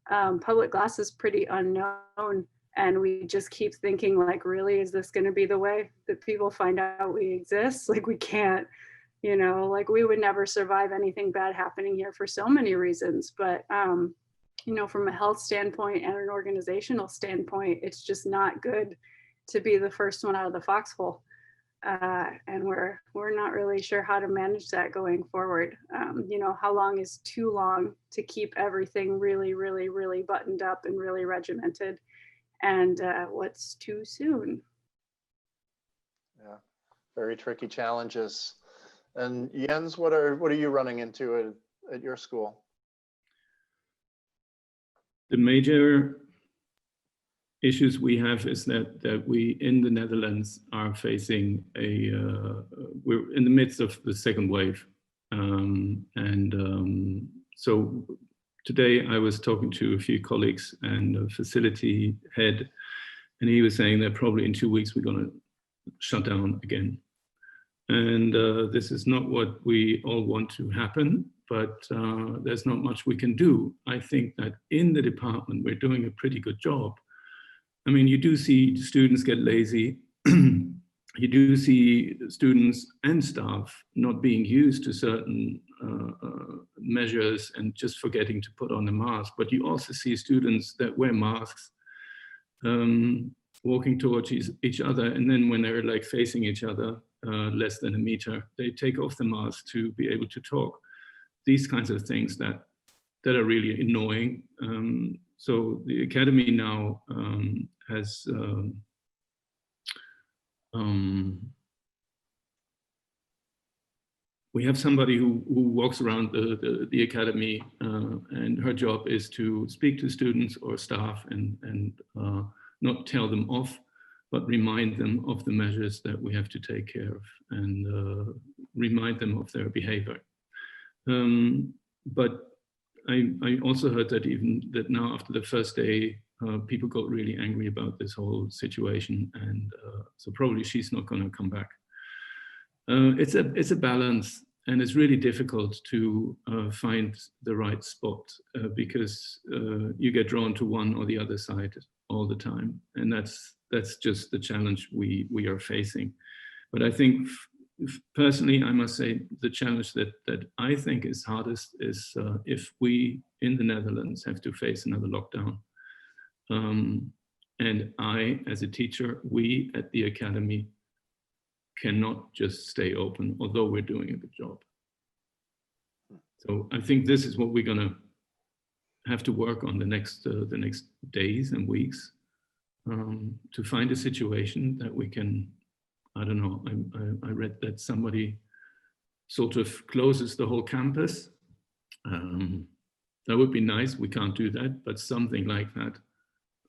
Public glass is pretty unknown, and we just keep thinking, really, is this going to be the way that people find out we exist? We can't. We would never survive anything bad happening here for so many reasons. But, from a health standpoint and an organizational standpoint, it's just not good to be the first one out of the foxhole. And we're not really sure how to manage that going forward. How long is too long to keep everything really, really, really buttoned up and really regimented? And what's too soon? Yeah, very tricky challenges. And Jens, what are you running into at your school? The major issues we have is that we in the Netherlands are facing we're in the midst of the second wave. So today I was talking to a few colleagues and a facility head, and he was saying that probably in 2 weeks we're going to shut down again. And this is not what we all want to happen, but there's not much we can do. I think that in the department we're doing a pretty good job. I mean, you do see students get lazy. You do see students and staff not being used to certain measures and just forgetting to put on a mask. But you also see students that wear masks, walking towards each other. And then when they're like facing each other, less than a meter, they take off the mask to be able to talk. These kinds of things that are really annoying. So the Academy now has we have somebody who walks around the Academy, and her job is to speak to students or staff and not tell them off, but remind them of the measures that we have to take care of and remind them of their behavior. But I also heard that now after the first day, people got really angry about this whole situation, and so probably she's not going to come back. It's a balance, and it's really difficult to find the right spot because you get drawn to one or the other side all the time, and that's just the challenge we are facing. But I think personally, I must say the challenge that I think is hardest is if we in the Netherlands have to face another lockdown. And I, as a teacher, we at the Academy cannot just stay open, although we're doing a good job. So I think this is what we're gonna have to work on the next days and weeks to find a situation that we can, I don't know, I read that somebody sort of closes the whole campus. That would be nice, we can't do that, but something like that.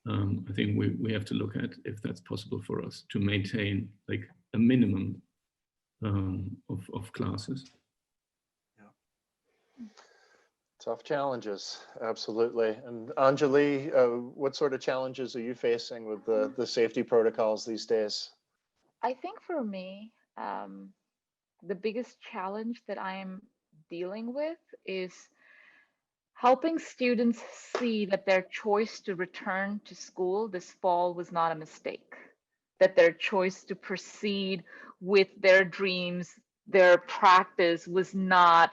I think we have to look at if that's possible for us to maintain like a minimum of classes. Yeah. Tough challenges, absolutely. And Anjali, what sort of challenges are you facing with the safety protocols these days? I think for me, the biggest challenge that I am dealing with is helping students see that their choice to return to school this fall was not a mistake, that their choice to proceed with their dreams, their practice was not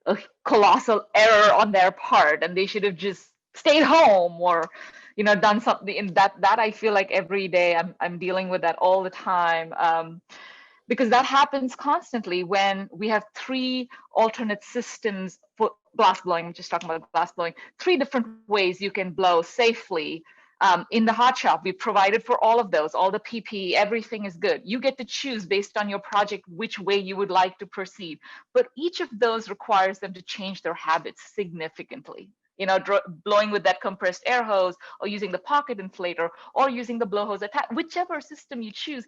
a colossal error on their part, and they should have just stayed home or, you know, done something. In that I feel like every day I'm dealing with that all the time. Because that happens constantly when we have 3 alternate systems for glass blowing. I'm just talking about glass blowing. 3 different ways you can blow safely. In the hot shop, we provided for all of those, all the PPE, everything is good. You get to choose based on your project which way you would like to proceed. But each of those requires them to change their habits significantly. You know, blowing with that compressed air hose, or using the pocket inflator, or using the blow hose attached, whichever system you choose.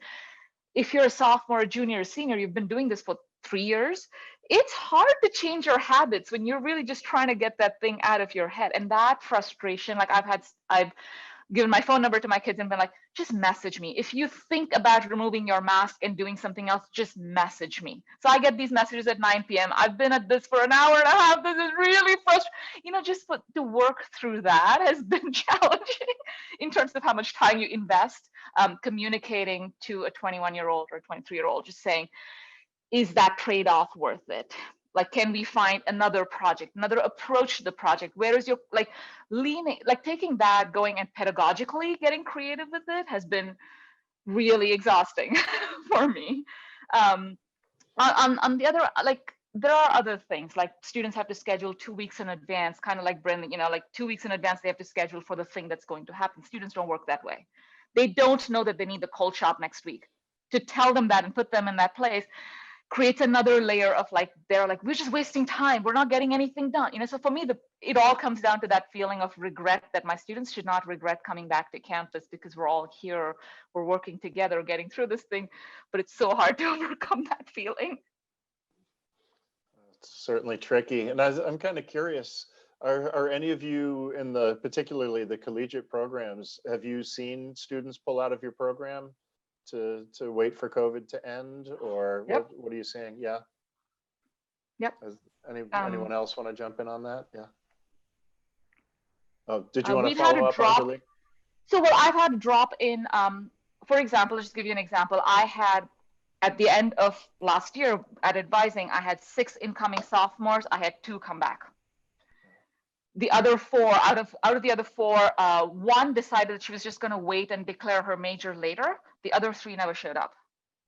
If you're a sophomore, junior, or senior, you've been doing this for 3 years, it's hard to change your habits when you're really just trying to get that thing out of your head. And that frustration, like I've given my phone number to my kids and been like, just message me. If you think about removing your mask and doing something else, just message me. So I get these messages at 9 p.m. I've been at this for an hour and a half. This is really frustrating. You know, just to work through that has been challenging in terms of how much time you invest communicating to a 21-year-old or a 23-year-old, just saying, is that trade-off worth it? Like, can we find another project, another approach to the project? Where is your, like, leaning, like taking that, going and pedagogically getting creative with it has been really exhausting for me. On the other, like, there are other things, like students have to schedule 2 weeks in advance, kind of like Brynn, you know, like 2 weeks in advance, they have to schedule for the thing that's going to happen. Students don't work that way. They don't know that they need the cold shop next week. To tell them that and put them in that place creates another layer of like, they're like, we're just wasting time, we're not getting anything done. So for me, it all comes down to that feeling of regret, that my students should not regret coming back to campus, because we're all here, we're working together, getting through this thing, but it's so hard to overcome that feeling. It's certainly tricky. And I'm kind of curious, are any of you in particularly the collegiate programs, have you seen students pull out of your program to wait for COVID to end, or Yep. what are you saying? Yeah. Yep. Anyone else want to jump in on that? Yeah. Oh, did you want to we've had follow a up, drop. Anjali? So well, I've had a drop in, for example, let's just give you an example. I had, at the end of last year at advising, I had 6 incoming sophomores. I had 2 come back. The other 4, out of the other 4, 1 decided that she was just going to wait and declare her major later. The other 3 never showed up.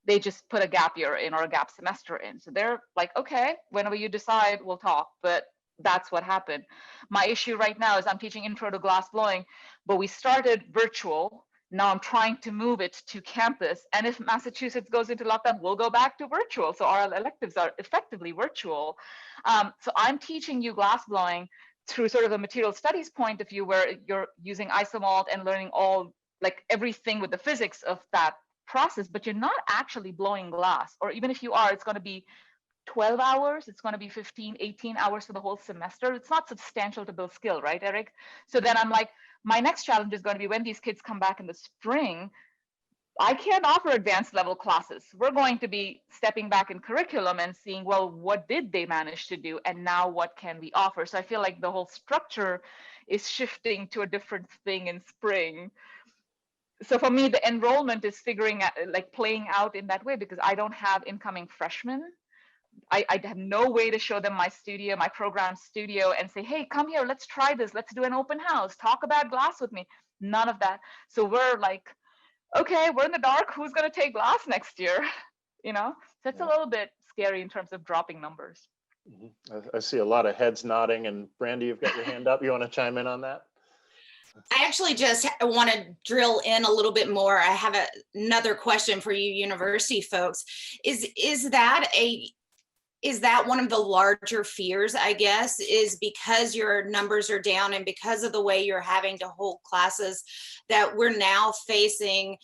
They just put a gap year in or a gap semester in. So they're like, okay, whenever you decide, we'll talk. But that's what happened. My issue right now is I'm teaching intro to glass blowing, but we started virtual. Now I'm trying to move it to campus. And if Massachusetts goes into lockdown, we'll go back to virtual. So our electives are effectively virtual. So I'm teaching you glass blowing through sort of a material studies point of view, where you're using isomalt and learning all, like everything with the physics of that process, but you're not actually blowing glass. Or even if you are, it's going to be 12 hours, it's going to be 15, 18 hours for the whole semester. It's not substantial to build skill, right, Eric? So then I'm like, my next challenge is going to be when these kids come back in the spring, I can't offer advanced level classes. We're going to be stepping back in curriculum and seeing, well, what did they manage to do? And now what can we offer? So I feel like the whole structure is shifting to a different thing in spring. So for me, the enrollment is figuring out, like playing out in that way, because I don't have incoming freshmen. I have no way to show them my studio, my program studio, and say, hey, come here, let's try this. Let's do an open house. Talk about glass with me. None of that. So we're like, okay, we're in the dark. Who's going to take glass next year? So it's a little bit scary in terms of dropping numbers. I see a lot of heads nodding, and Brandy, you've got your hand up. You want to chime in on that? I actually just want to drill in a little bit more. I have another question for you university folks. Is that one of the larger fears, I guess, is because your numbers are down and because of the way you're having to hold classes, that we're now facing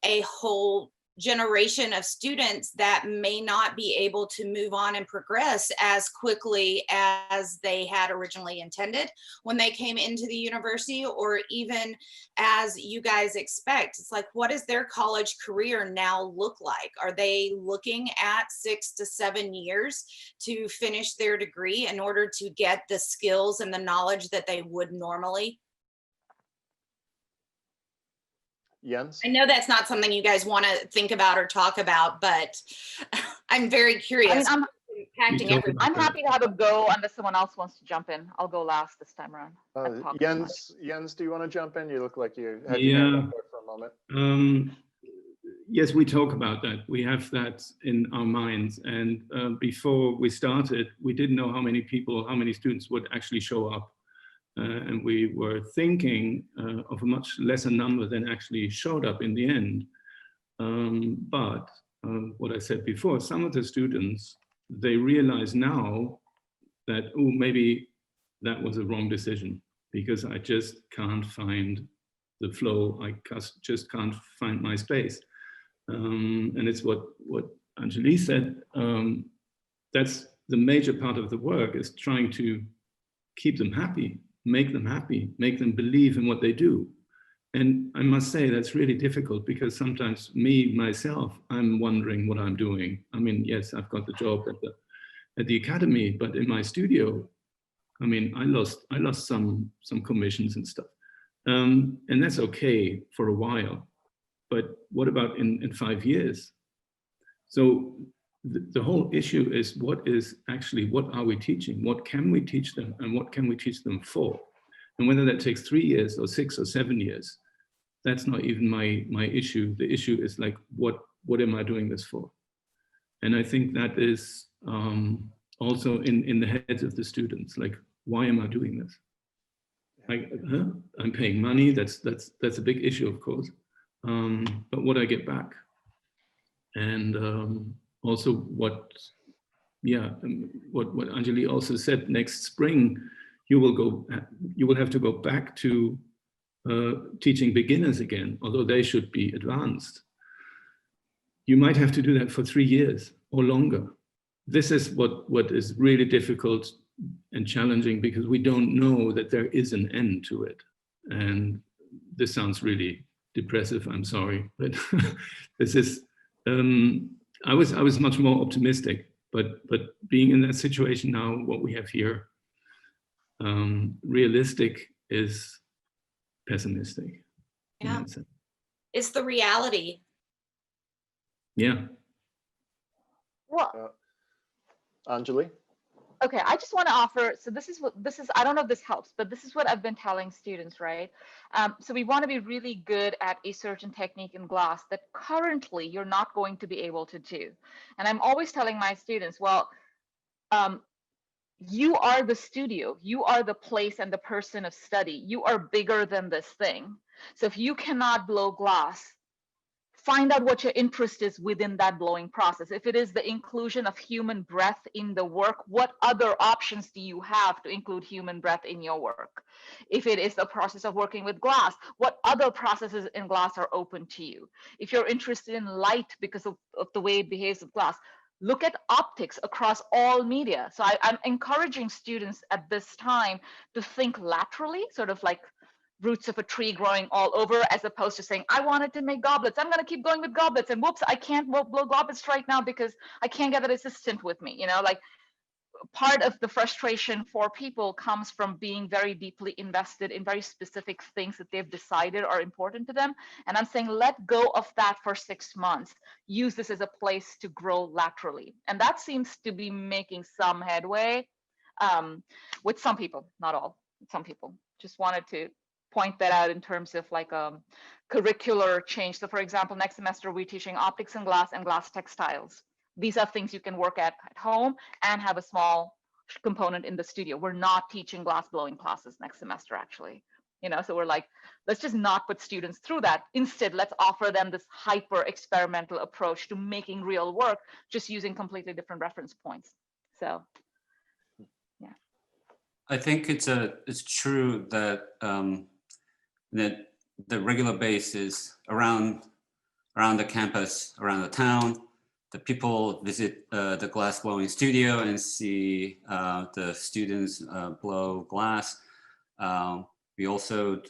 a whole generation of students that may not be able to move on and progress as quickly as they had originally intended when they came into the university, or even as you guys expect? It's like, what does their college career now look like? Are they looking at 6 to 7 years to finish their degree in order to get the skills and the knowledge that they would normally? Jens? I know that's not something you guys want to think about or talk about, but I'm very curious. I mean, I'm Mm-hmm. happy to have a go unless someone else wants to jump in. I'll go last this time around. Jens, do you want to jump in? You look like you had your hand up there for a moment. Yes, we talk about that. We have that in our minds. And before we started, we didn't know how many students would actually show up. And we were thinking of a much lesser number than actually showed up in the end. But what I said before, some of the students, they realize now that, oh, maybe that was a wrong decision, because I just can't find the flow. I just can't find my space. And it's what Anjali said. That's the major part of the work, is trying to keep them happy, make them believe in what they do. And I must say that's really difficult, because sometimes myself, I'm wondering what I'm doing. I mean, yes, I've got the job at the Academie, but in my studio, I mean, I lost some commissions and stuff. And that's okay for a while. But what about in 5 years? So the whole issue is, what are we teaching? What can we teach them, and what can we teach them for? And whether that takes 3 years or 6 or 7 years, that's not even my issue. The issue is like, what am I doing this for? And I think that is also in the heads of the students, like, why am I doing this? Like, I'm paying money, that's a big issue, of course. But what do I get back? And also what Anjali also said, next spring, you will have to go back to teaching beginners again, although they should be advanced. You might have to do that for 3 years or longer. This is what is really difficult and challenging, because we don't know that there is an end to it. And this sounds really depressive, I'm sorry, but this is, I was much more optimistic, but being in that situation now, what we have here, realistic is pessimistic. Yeah, it's the reality. Yeah. Well, Anjali? okay, I just want to offer, so this is, I don't know if this helps, but this is what I've been telling students, right? So we want to be really good at a certain technique in glass that currently you're not going to be able to do. And I'm always telling my students, well, you are the studio, you are the place and the person of study. You are bigger than this thing. So if you cannot blow glass, find out what your interest is within that blowing process. If it is the inclusion of human breath in the work, what other options do you have to include human breath in your work? If it is the process of working with glass, what other processes in glass are open to you? If you're interested in light because of the way it behaves with glass, look at optics across all media. So I'm encouraging students at this time to think laterally, sort of like roots of a tree growing all over, as opposed to saying, I wanted to make goblets, I'm going to keep going with goblets, and whoops, I can't blow goblets right now because I can't get an assistant with me. You know, like, part of the frustration for people comes from being very deeply invested in very specific things that they've decided are important to them. And I'm saying, let go of that for 6 months. Use this as a place to grow laterally. And that seems to be making some headway with some people, not all, some people. Just wanted to point that out in terms of like a curricular change. So for example, next semester, we're teaching optics and glass textiles. These are things you can work at home and have a small component in the studio. We're not teaching glass blowing classes next semester, actually. You know, so we're like, let's just not put students through that. Instead, let's offer them this hyper experimental approach to making real work, just using completely different reference points. So, yeah. I think it's true that that the regular basis around the campus, around the town, the people visit the glass blowing studio and see the students blow glass. We also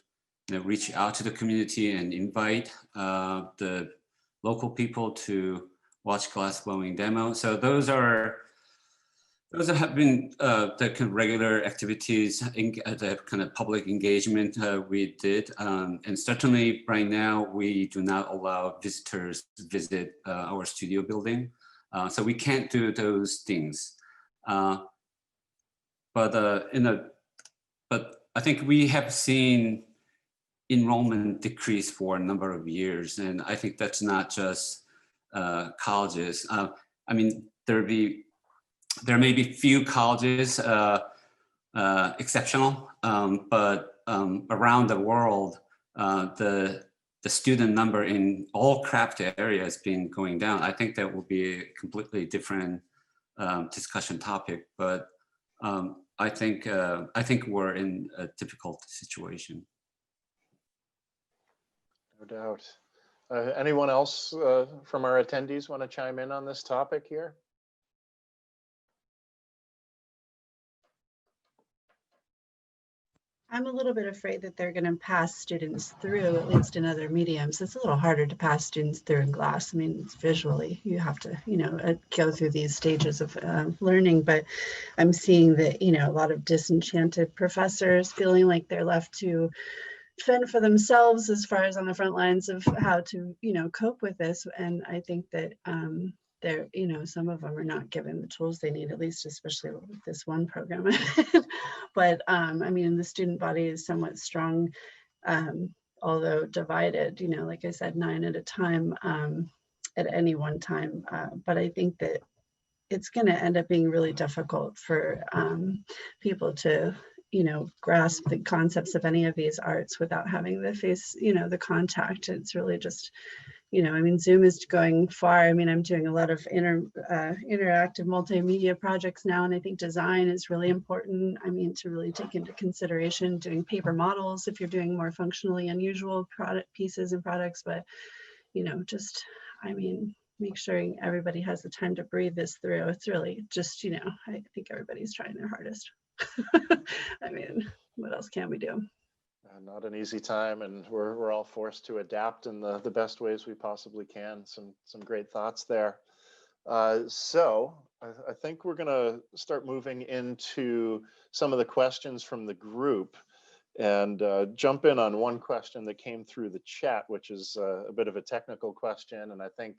reach out to the community and invite the local people to watch glass blowing demo. So those have been the kind of regular activities, the kind of public engagement we did. And certainly right now, we do not allow visitors to visit our studio building. So we can't do those things. But I think we have seen enrollment decrease for a number of years. And I think that's not just colleges. I mean, there may be few colleges exceptional, but around the world, the student number in all craft areas has been going down. I think that will be a completely different discussion topic, but I think we're in a difficult situation. No doubt. Anyone else from our attendees want to chime in on this topic here? I'm a little bit afraid that they're going to pass students through, at least in other mediums. It's a little harder to pass students through in glass. I mean, it's visually, you have to, you know, go through these stages of learning, but I'm seeing that, you know, a lot of disenchanted professors feeling like they're left to fend for themselves as far as on the front lines of how to, you know, cope with this. And I think that they're, you know, some of them are not given the tools they need, at least especially with this one program. But I mean, the student body is somewhat strong, although divided, you know, like I said, 9 at a time at any one time. But I think that it's going to end up being really difficult for people to grasp the concepts of any of these arts without having the face, the contact. It's really just, Zoom is going far. I'm doing a lot of interactive multimedia projects now, and I think design is really important. To really take into consideration doing paper models if you're doing more functionally unusual product pieces and products, but make sure everybody has the time to breathe this through. It's really just, I think everybody's trying their hardest. What else can we do? Not an easy time, and we're all forced to adapt in the best ways we possibly can. Some great thoughts there. So I think we're gonna start moving into some of the questions from the group, and jump in on one question that came through the chat, which is a bit of a technical question, and I think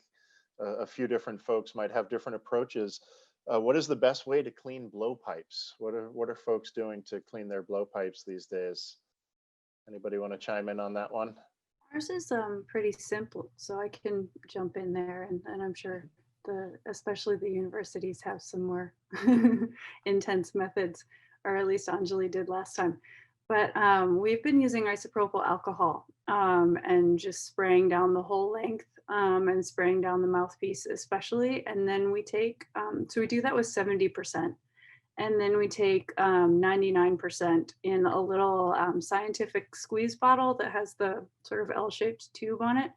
a few different folks might have different approaches. What is the best way to clean blowpipes? What are folks doing to clean their blowpipes these days? Anybody want to chime in on that one? Ours is pretty simple, so I can jump in there, and I'm sure especially the universities have some more intense methods, or at least Anjali did last time. But we've been using isopropyl alcohol and just spraying down the whole length and spraying down the mouthpiece especially. And then we take, so we do that with 70%. And then we take 99% in a little scientific squeeze bottle that has the sort of L-shaped tube on it,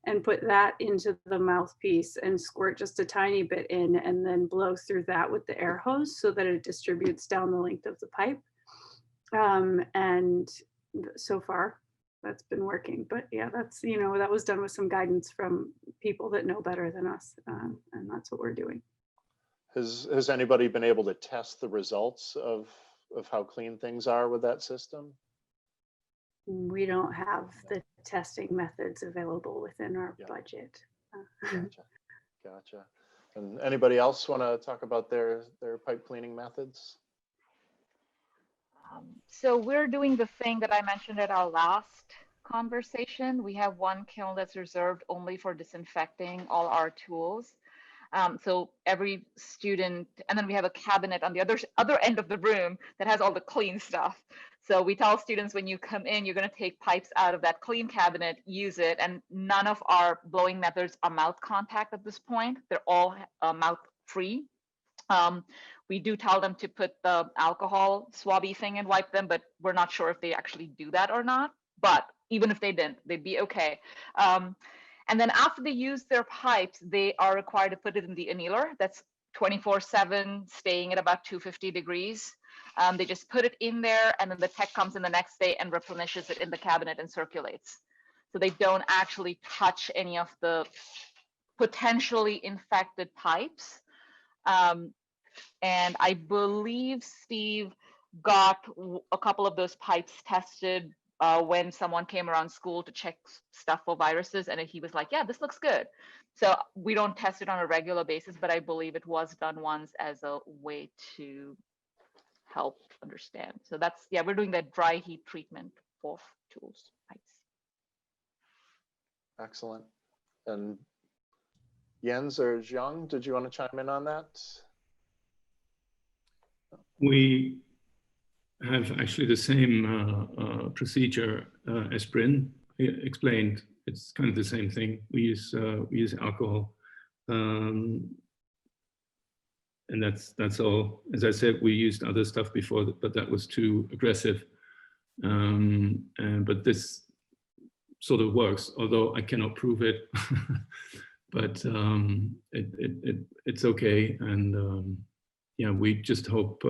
and put that into the mouthpiece and squirt just a tiny bit in, and then blow through that with the air hose so that it distributes down the length of the pipe. And so far that's been working, but yeah, that's, that was done with some guidance from people that know better than us. And that's what we're doing. Has anybody been able to test the results of how clean things are with that system? We don't have the testing methods available within our budget. Gotcha. And anybody else want to talk about their pipe cleaning methods? So we're doing the thing that I mentioned at our last conversation. We have one kiln that's reserved only for disinfecting all our tools. So every student, and then we have a cabinet on the other end of the room that has all the clean stuff. So we tell students, when you come in, you're going to take pipes out of that clean cabinet, use it, and none of our blowing methods are mouth contact at this point. They're all mouth free. We do tell them to put the alcohol swabby thing and wipe them, but we're not sure if they actually do that or not. But even if they didn't, they'd be okay. And then after they use their pipes, they are required to put it in the annealer. That's 24/7, staying at about 250 degrees. They just put it in there, and then the tech comes in the next day and replenishes it in the cabinet and circulates. So they don't actually touch any of the potentially infected pipes. And I believe Steve got a couple of those pipes tested when someone came around school to check stuff for viruses, and he was like, yeah, this looks good. So we don't test it on a regular basis, but I believe it was done once as a way to help understand. So that's, yeah, we're doing that dry heat treatment for tools, pipes. Excellent. And Jens or Jiyong, did you want to chime in on that? We have actually the same procedure as Brynn explained. It's kind of the same thing. We use alcohol, and that's all. As I said, we used other stuff before, but that was too aggressive. But this sort of works, although I cannot prove it. But it's okay, and yeah, we just hope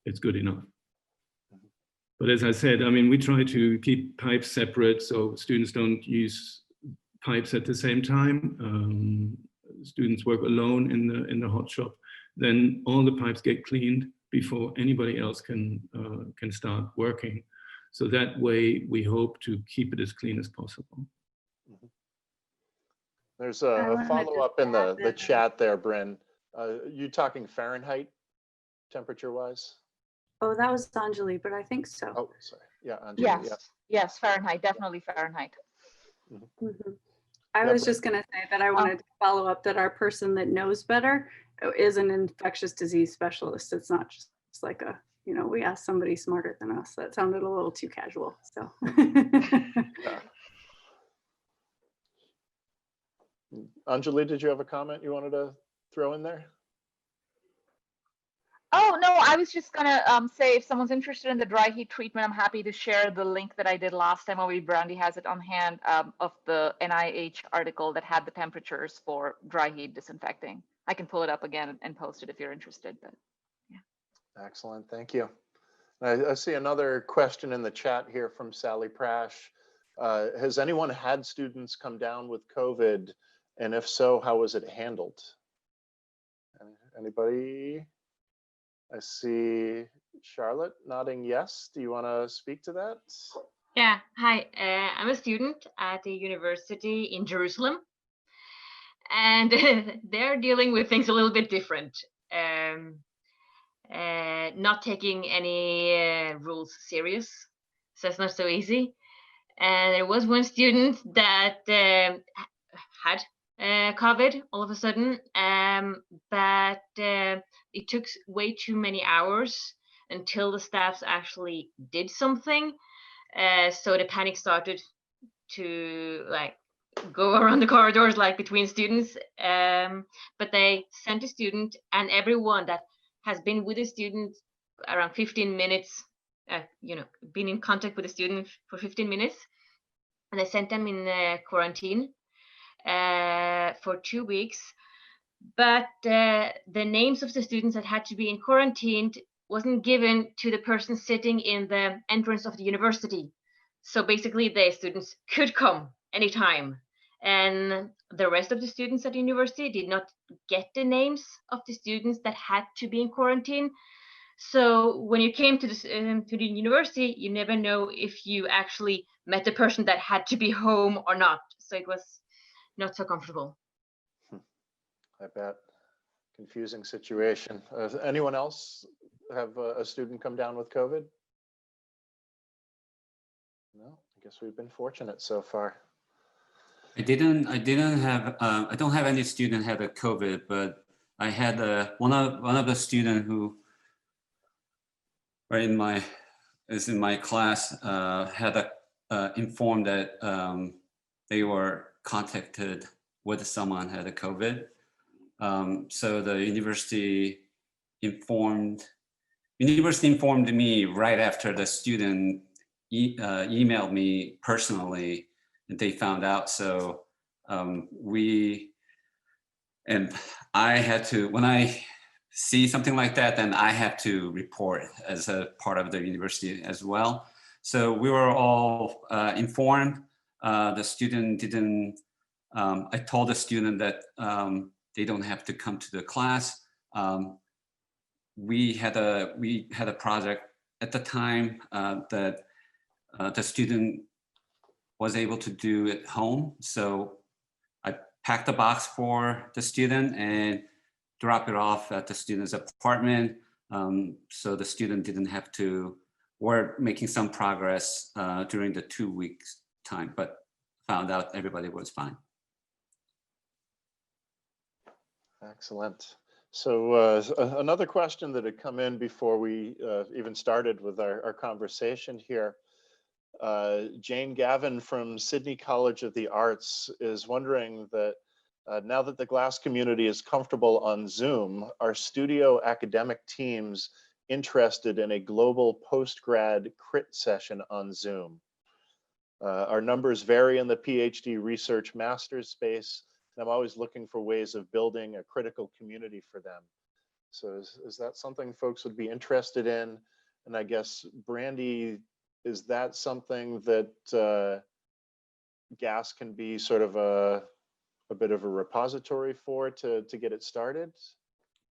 it's good enough. But as I said, I mean, we try to keep pipes separate so students don't use pipes at the same time. Students work alone in the hot shop. Then all the pipes get cleaned before anybody else can start working. So that way, we hope to keep it as clean as possible. There's a follow-up in the chat there, Brynn. You talking Fahrenheit, temperature-wise? Oh, that was Anjali, but I think so. Oh, sorry. Yeah, Anjali. Yes, Yeah. yes, Fahrenheit, definitely Fahrenheit. I was just going to say that I wanted to follow up that our person that knows better is an infectious disease specialist. It's not just like a you know, we asked somebody smarter than us. That sounded a little too casual. So. Yeah. Anjali, did you have a comment you wanted to throw in there? Oh, no, I was just gonna say if someone's interested in the dry heat treatment, I'm happy to share the link that I did last time, or maybe Brandy has it on hand, of the NIH article that had the temperatures for dry heat disinfecting. I can pull it up again and post it if you're interested, but yeah. Excellent, thank you. I see another question in the chat here from Sally Prash. Has anyone had students come down with COVID? And if so, how was it handled? Anybody? I see Charlotte nodding yes. Do you want to speak to that? Yeah, hi. I'm a student at a university in Jerusalem, and they're dealing with things a little bit different. Not taking any rules serious, so it's not so easy. And there was one student that had COVID all of a sudden, but it took way too many hours until the staffs actually did something. So the panic started to like go around the corridors, like between students. But they sent a student, and everyone that has been with a student around 15 minutes, you know, been in contact with a student for 15 minutes, and they sent them in quarantine for 2 weeks. But the names of the students that had to be in quarantine wasn't given to the person sitting in the entrance of the university. So basically the students could come anytime. And the rest of the students at the university did not get the names of the students that had to be in quarantine. So when you came to the university, you never know if you actually met the person that had to be home or not. So it was not so comfortable. I bet. Confusing situation. Anyone else have a student come down with COVID? No, I guess we've been fortunate so far. I don't have any student had a COVID, but I had one of the student who in my class had informed that they were contacted with someone had a COVID. So the university informed me right after the student emailed me personally, and they found out. So I had to, when I see something like that, then I have to report as a part of the university as well. So we were all informed. The student didn't, I told the student that they don't have to come to the class. We had a project at the time that the student was able to do at home. So I packed a box for the student and drop it off at the student's apartment. So the student didn't have to, we're making some progress during the 2 weeks time, but found out everybody was fine. Excellent. So another question that had come in before we even started with our conversation here. Jane Gavin from Sydney College of the Arts is wondering that now that the Glass community is comfortable on Zoom, are studio academic teams interested in a global post-grad crit session on Zoom? Our numbers vary in the PhD research master's space, and I'm always looking for ways of building a critical community for them. So is that something folks would be interested in? And I guess, Brandy, is that something that GAS can be sort of a bit of a repository for to get it started?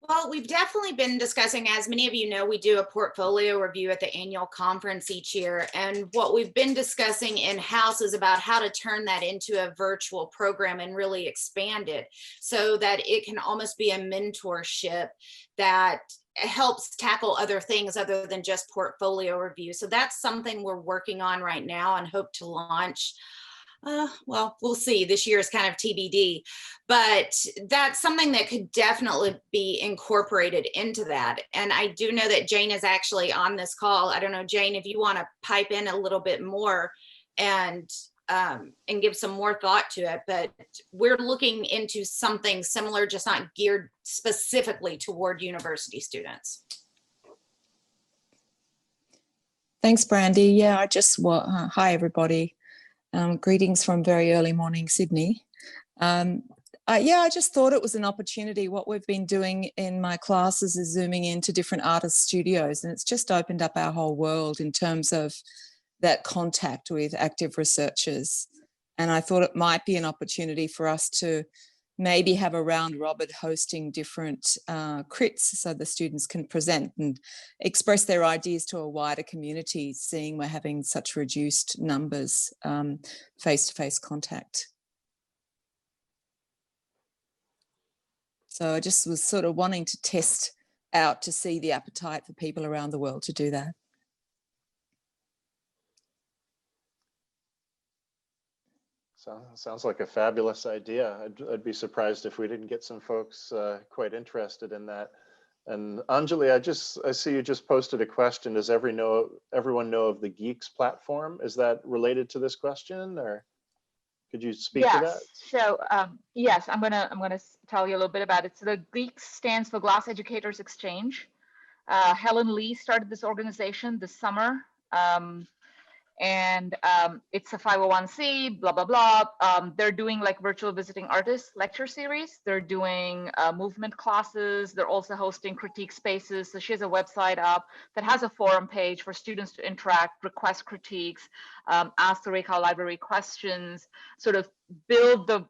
Well, we've definitely been discussing, as many of you know, we do a portfolio review at the annual conference each year. And what we've been discussing in-house is about how to turn that into a virtual program and really expand it so that it can almost be a mentorship that helps tackle other things other than just portfolio review. So that's something we're working on right now and hope to launch well, we'll see. This year is kind of TBD, but that's something that could definitely be incorporated into that. And I do know that Jane is actually on this call. I don't know, Jane, if you want to pipe in a little bit more and give some more thought to it, but we're looking into something similar, just not geared specifically toward university students. Thanks, Brandy. Yeah, I just hi everybody. Greetings from very early morning Sydney. Yeah, I just thought it was an opportunity. What we've been doing in my classes is zooming into different artist studios, and it's just opened up our whole world in terms of that contact with active researchers. And I thought it might be an opportunity for us to maybe have a round robin hosting different crits so the students can present and express their ideas to a wider community, seeing we're having such reduced numbers face-to-face contact. So I just was sort of wanting to test out to see the appetite for people around the world to do that. Sounds like a fabulous idea. I'd be surprised if we didn't get some folks quite interested in that. And Anjali, I see you just posted a question. Does everyone know of the Geeks platform? Is that related to this question, or could you speak to that? So yes, I'm gonna tell you a little bit about it. So the Geeks stands for Glass Educators Exchange. Helen Lee started this organization this summer. And it's a 501c, blah, blah, blah. They're doing like virtual visiting artists lecture series. They're doing movement classes. They're also hosting critique spaces. So she has a website up that has a forum page for students to interact, request critiques, ask the Rietveld Library questions, sort of build the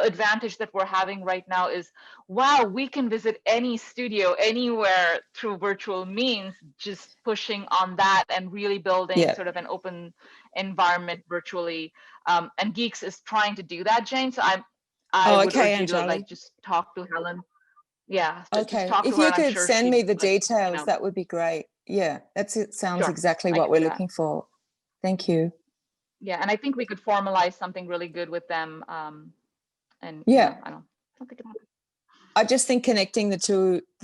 advantage that we're having right now is, wow, we can visit any studio anywhere through virtual means, just pushing on that and really building sort of an open environment virtually. And Geeks is trying to do that, Jane. So I would urge you to like just talk to Helen. Yeah. Okay. If you could send me the details, that would be great. Yeah, it sounds exactly what we're looking for. Thank you. Yeah, and I think we could formalize something really good with them. And yeah, I don't think about it. I just think connecting the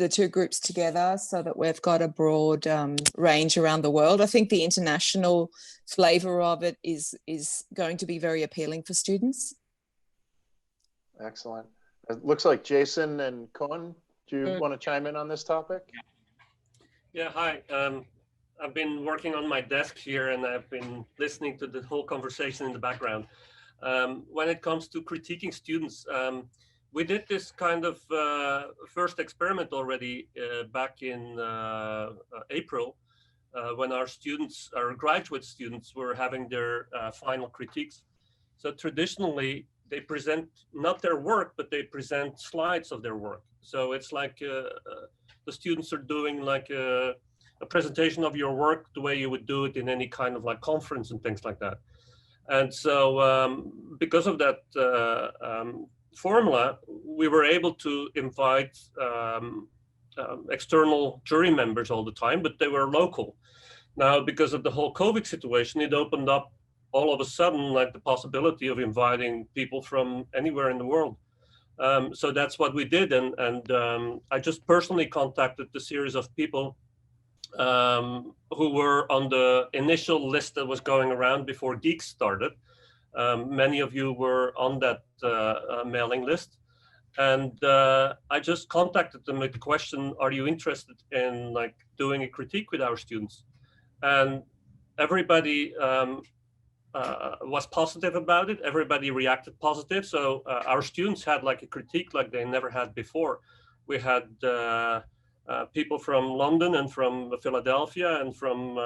two groups together so that we've got a broad range around the world. I think the international flavor of it is going to be very appealing for students. Excellent. It looks like Jason and Cohen, do you want to chime in on this topic? Yeah, hi. I've been working on my desk here and I've been listening to the whole conversation in the background. When it comes to critiquing students, we did this kind of first experiment already back in April when our graduate students were having their final critiques. So traditionally, they present not their work, but they present slides of their work. So it's like the students are doing like a presentation of your work the way you would do it in any kind of like conference and things like that. And so because of that formula, we were able to invite external jury members all the time, but they were local. Now, because of the whole COVID situation, it opened up all of a sudden like the possibility of inviting people from anywhere in the world. So that's what we did. And I just personally contacted the series of people who were on the initial list that was going around before Geeks started. Many of you were on that mailing list. And I just contacted them with the question, are you interested in like doing a critique with our students? And everybody was positive about it. Everybody reacted positive. So our students had like a critique like they never had before. We had people from London and from Philadelphia and from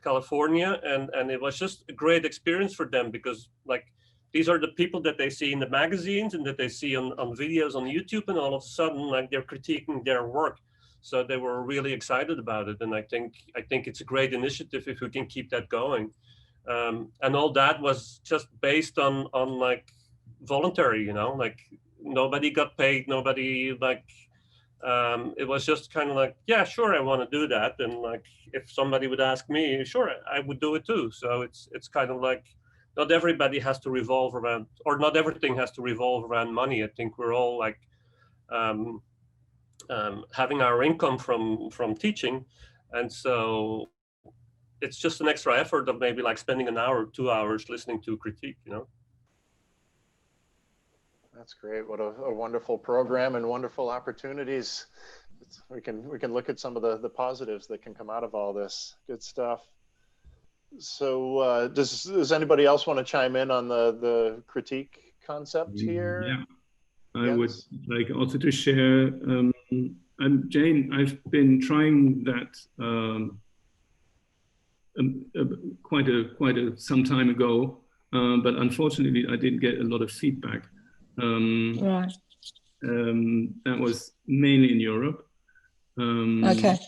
California, and it was just a great experience for them because like these are the people that they see in the magazines and that they see on videos on YouTube, and all of a sudden like they're critiquing their work. So they were really excited about it, and I think it's a great initiative if we can keep that going. And all that was just based on like voluntary, you know, like nobody got paid, nobody like. It was just kind of like, yeah, sure, I want to do that. And like, if somebody would ask me, sure, I would do it too. So it's kind of like not everybody has to revolve around, or not everything has to revolve around money. I think we're all like having our income from teaching, and so it's just an extra effort of maybe like spending an hour, 2 hours listening to critique, you know. That's great. What a wonderful program and wonderful opportunities. We can look at some of the positives that can come out of all this. Good stuff. So does anybody else want to chime in on the critique concept here? Yeah, I would like also to share. Jane, I've been trying that quite some time ago, but unfortunately I didn't get a lot of feedback. Right. That was mainly in Europe. Okay.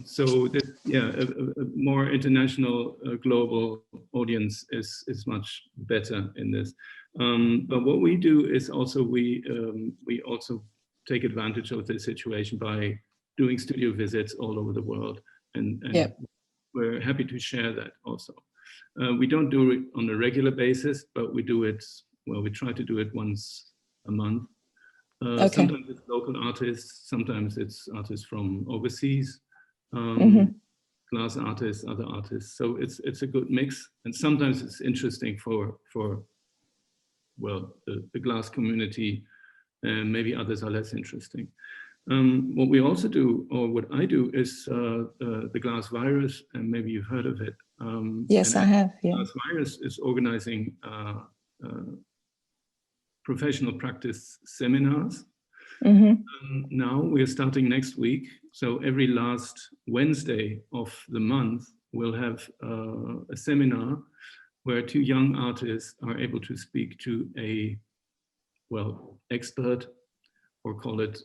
So that, yeah, a more international, global audience is much better in this. But what we do is also we also take advantage of the situation by doing studio visits all over the world, and yep. We're happy to share that also. We don't do it on a regular basis, but we do it, well, we try to do it once a month. Okay. Sometimes it's local artists, sometimes it's artists from overseas, glass artists, other artists. So it's a good mix, and sometimes it's interesting for well, the glass community, and maybe others are less interesting. What we also do, or what I do, is the glass virus, and maybe you've heard of it. Yes, I have. Yeah. Glass virus is organizing professional practice seminars. Now we're starting next week. So every last Wednesday of the month, we'll have a seminar where 2 young artists are able to speak to a, well, expert, or call it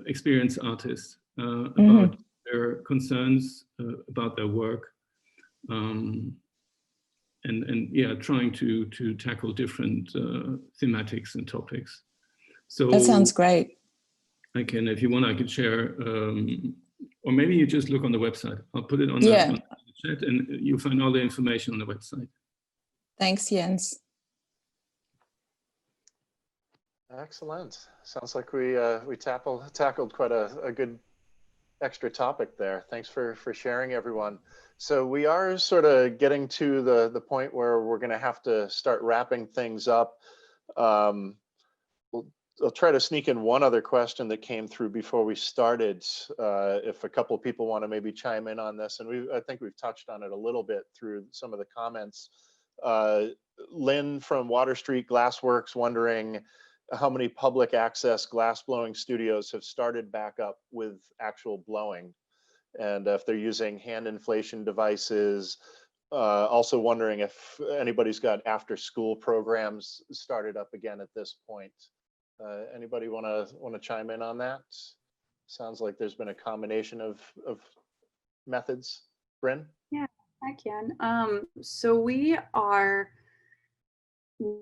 experienced artist, about their concerns, about their work. And yeah, trying to tackle different thematics and topics. So that sounds great. I can, if you want, I can share, or maybe you just look on the website. I'll put it on, yeah. on the chat, and you'll find all the information on the website. Thanks, Jens. Excellent. Sounds like we tackled quite a good extra topic there. Thanks for sharing, everyone. So we are sort of getting to the point where we're going to have to start wrapping things up. I'll try to sneak in one other question that came through before we started. If a couple people want to maybe chime in on this, and I think we've touched on it a little bit through some of the comments. Lynn from Water Street Glassworks wondering how many public access glass blowing studios have started back up with actual blowing, and if they're using hand inflation devices. Also wondering if anybody's got after school programs started up again at this point. Anybody want to chime in on that? Sounds like there's been a combination of methods. Brynn? Yeah, I can. So we are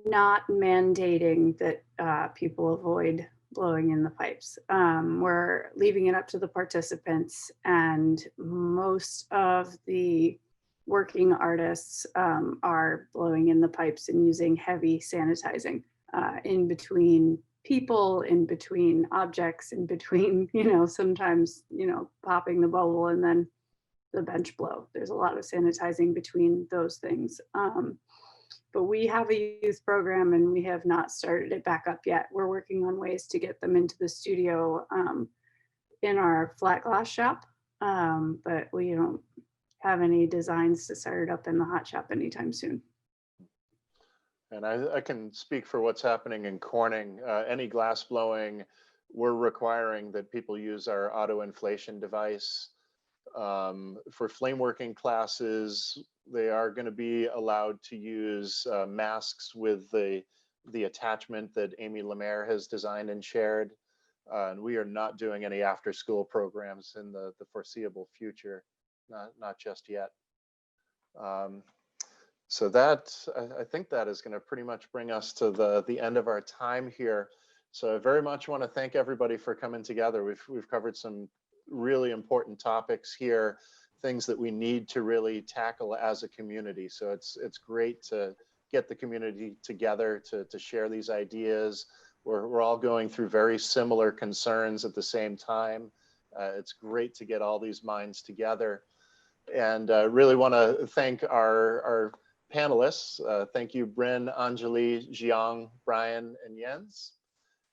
not mandating that people avoid blowing in the pipes. We're leaving it up to the participants, and most of the working artists are blowing in the pipes and using heavy sanitizing in between people, in between objects, in between, sometimes, popping the bubble and then the bench blow. There's a lot of sanitizing between those things. But we have a youth program and we have not started it back up yet. We're working on ways to get them into the studio in our flat glass shop, but we don't have any designs to start it up in the hot shop anytime soon. And I can speak for what's happening in Corning. Any glass blowing, we're requiring that people use our auto inflation device. For flame working classes, they are going to be allowed to use masks with the attachment that Amy Lemaire has designed and shared. And we are not doing any after school programs in the foreseeable future, not just yet. So that, I think that is going to pretty much bring us to the end of our time here. So I very much want to thank everybody for coming together. We've covered some really important topics here. things that we need to really tackle as a community. So it's great to get the community together to share these ideas. We're all going through very similar concerns at the same time. It's great to get all these minds together. And really want to thank our panelists. Thank you, Brynn, Anjali, Jiyong, Brian, and Jens.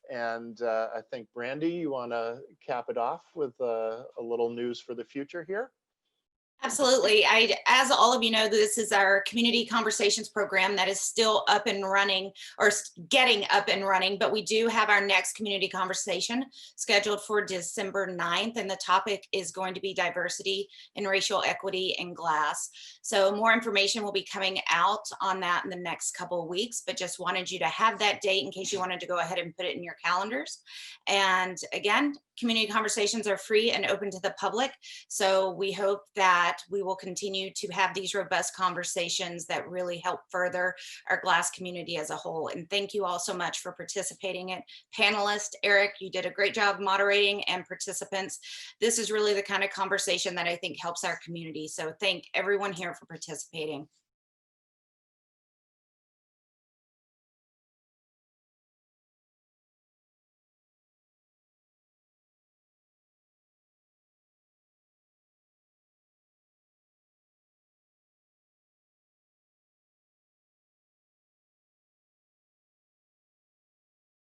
And I think, Brandy, you want to cap it off with a little news for the future here? Absolutely. As all of you know, this is our community conversations program that is still up and running, or getting up and running, but we do have our next community conversation scheduled for December 9th, and the topic is going to be diversity and racial equity in glass. So more information will be coming out on that in the next couple of weeks, but just wanted you to have that date in case you wanted to go ahead and put it in your calendars. And again, community conversations are free and open to the public. So we hope that we will continue to have these robust conversations that really help further our glass community as a whole. And thank you all so much for participating in it. Panelists, Eric, you did a great job moderating, and participants. This is really the kind of conversation that I think helps our community. So thank everyone here for participating.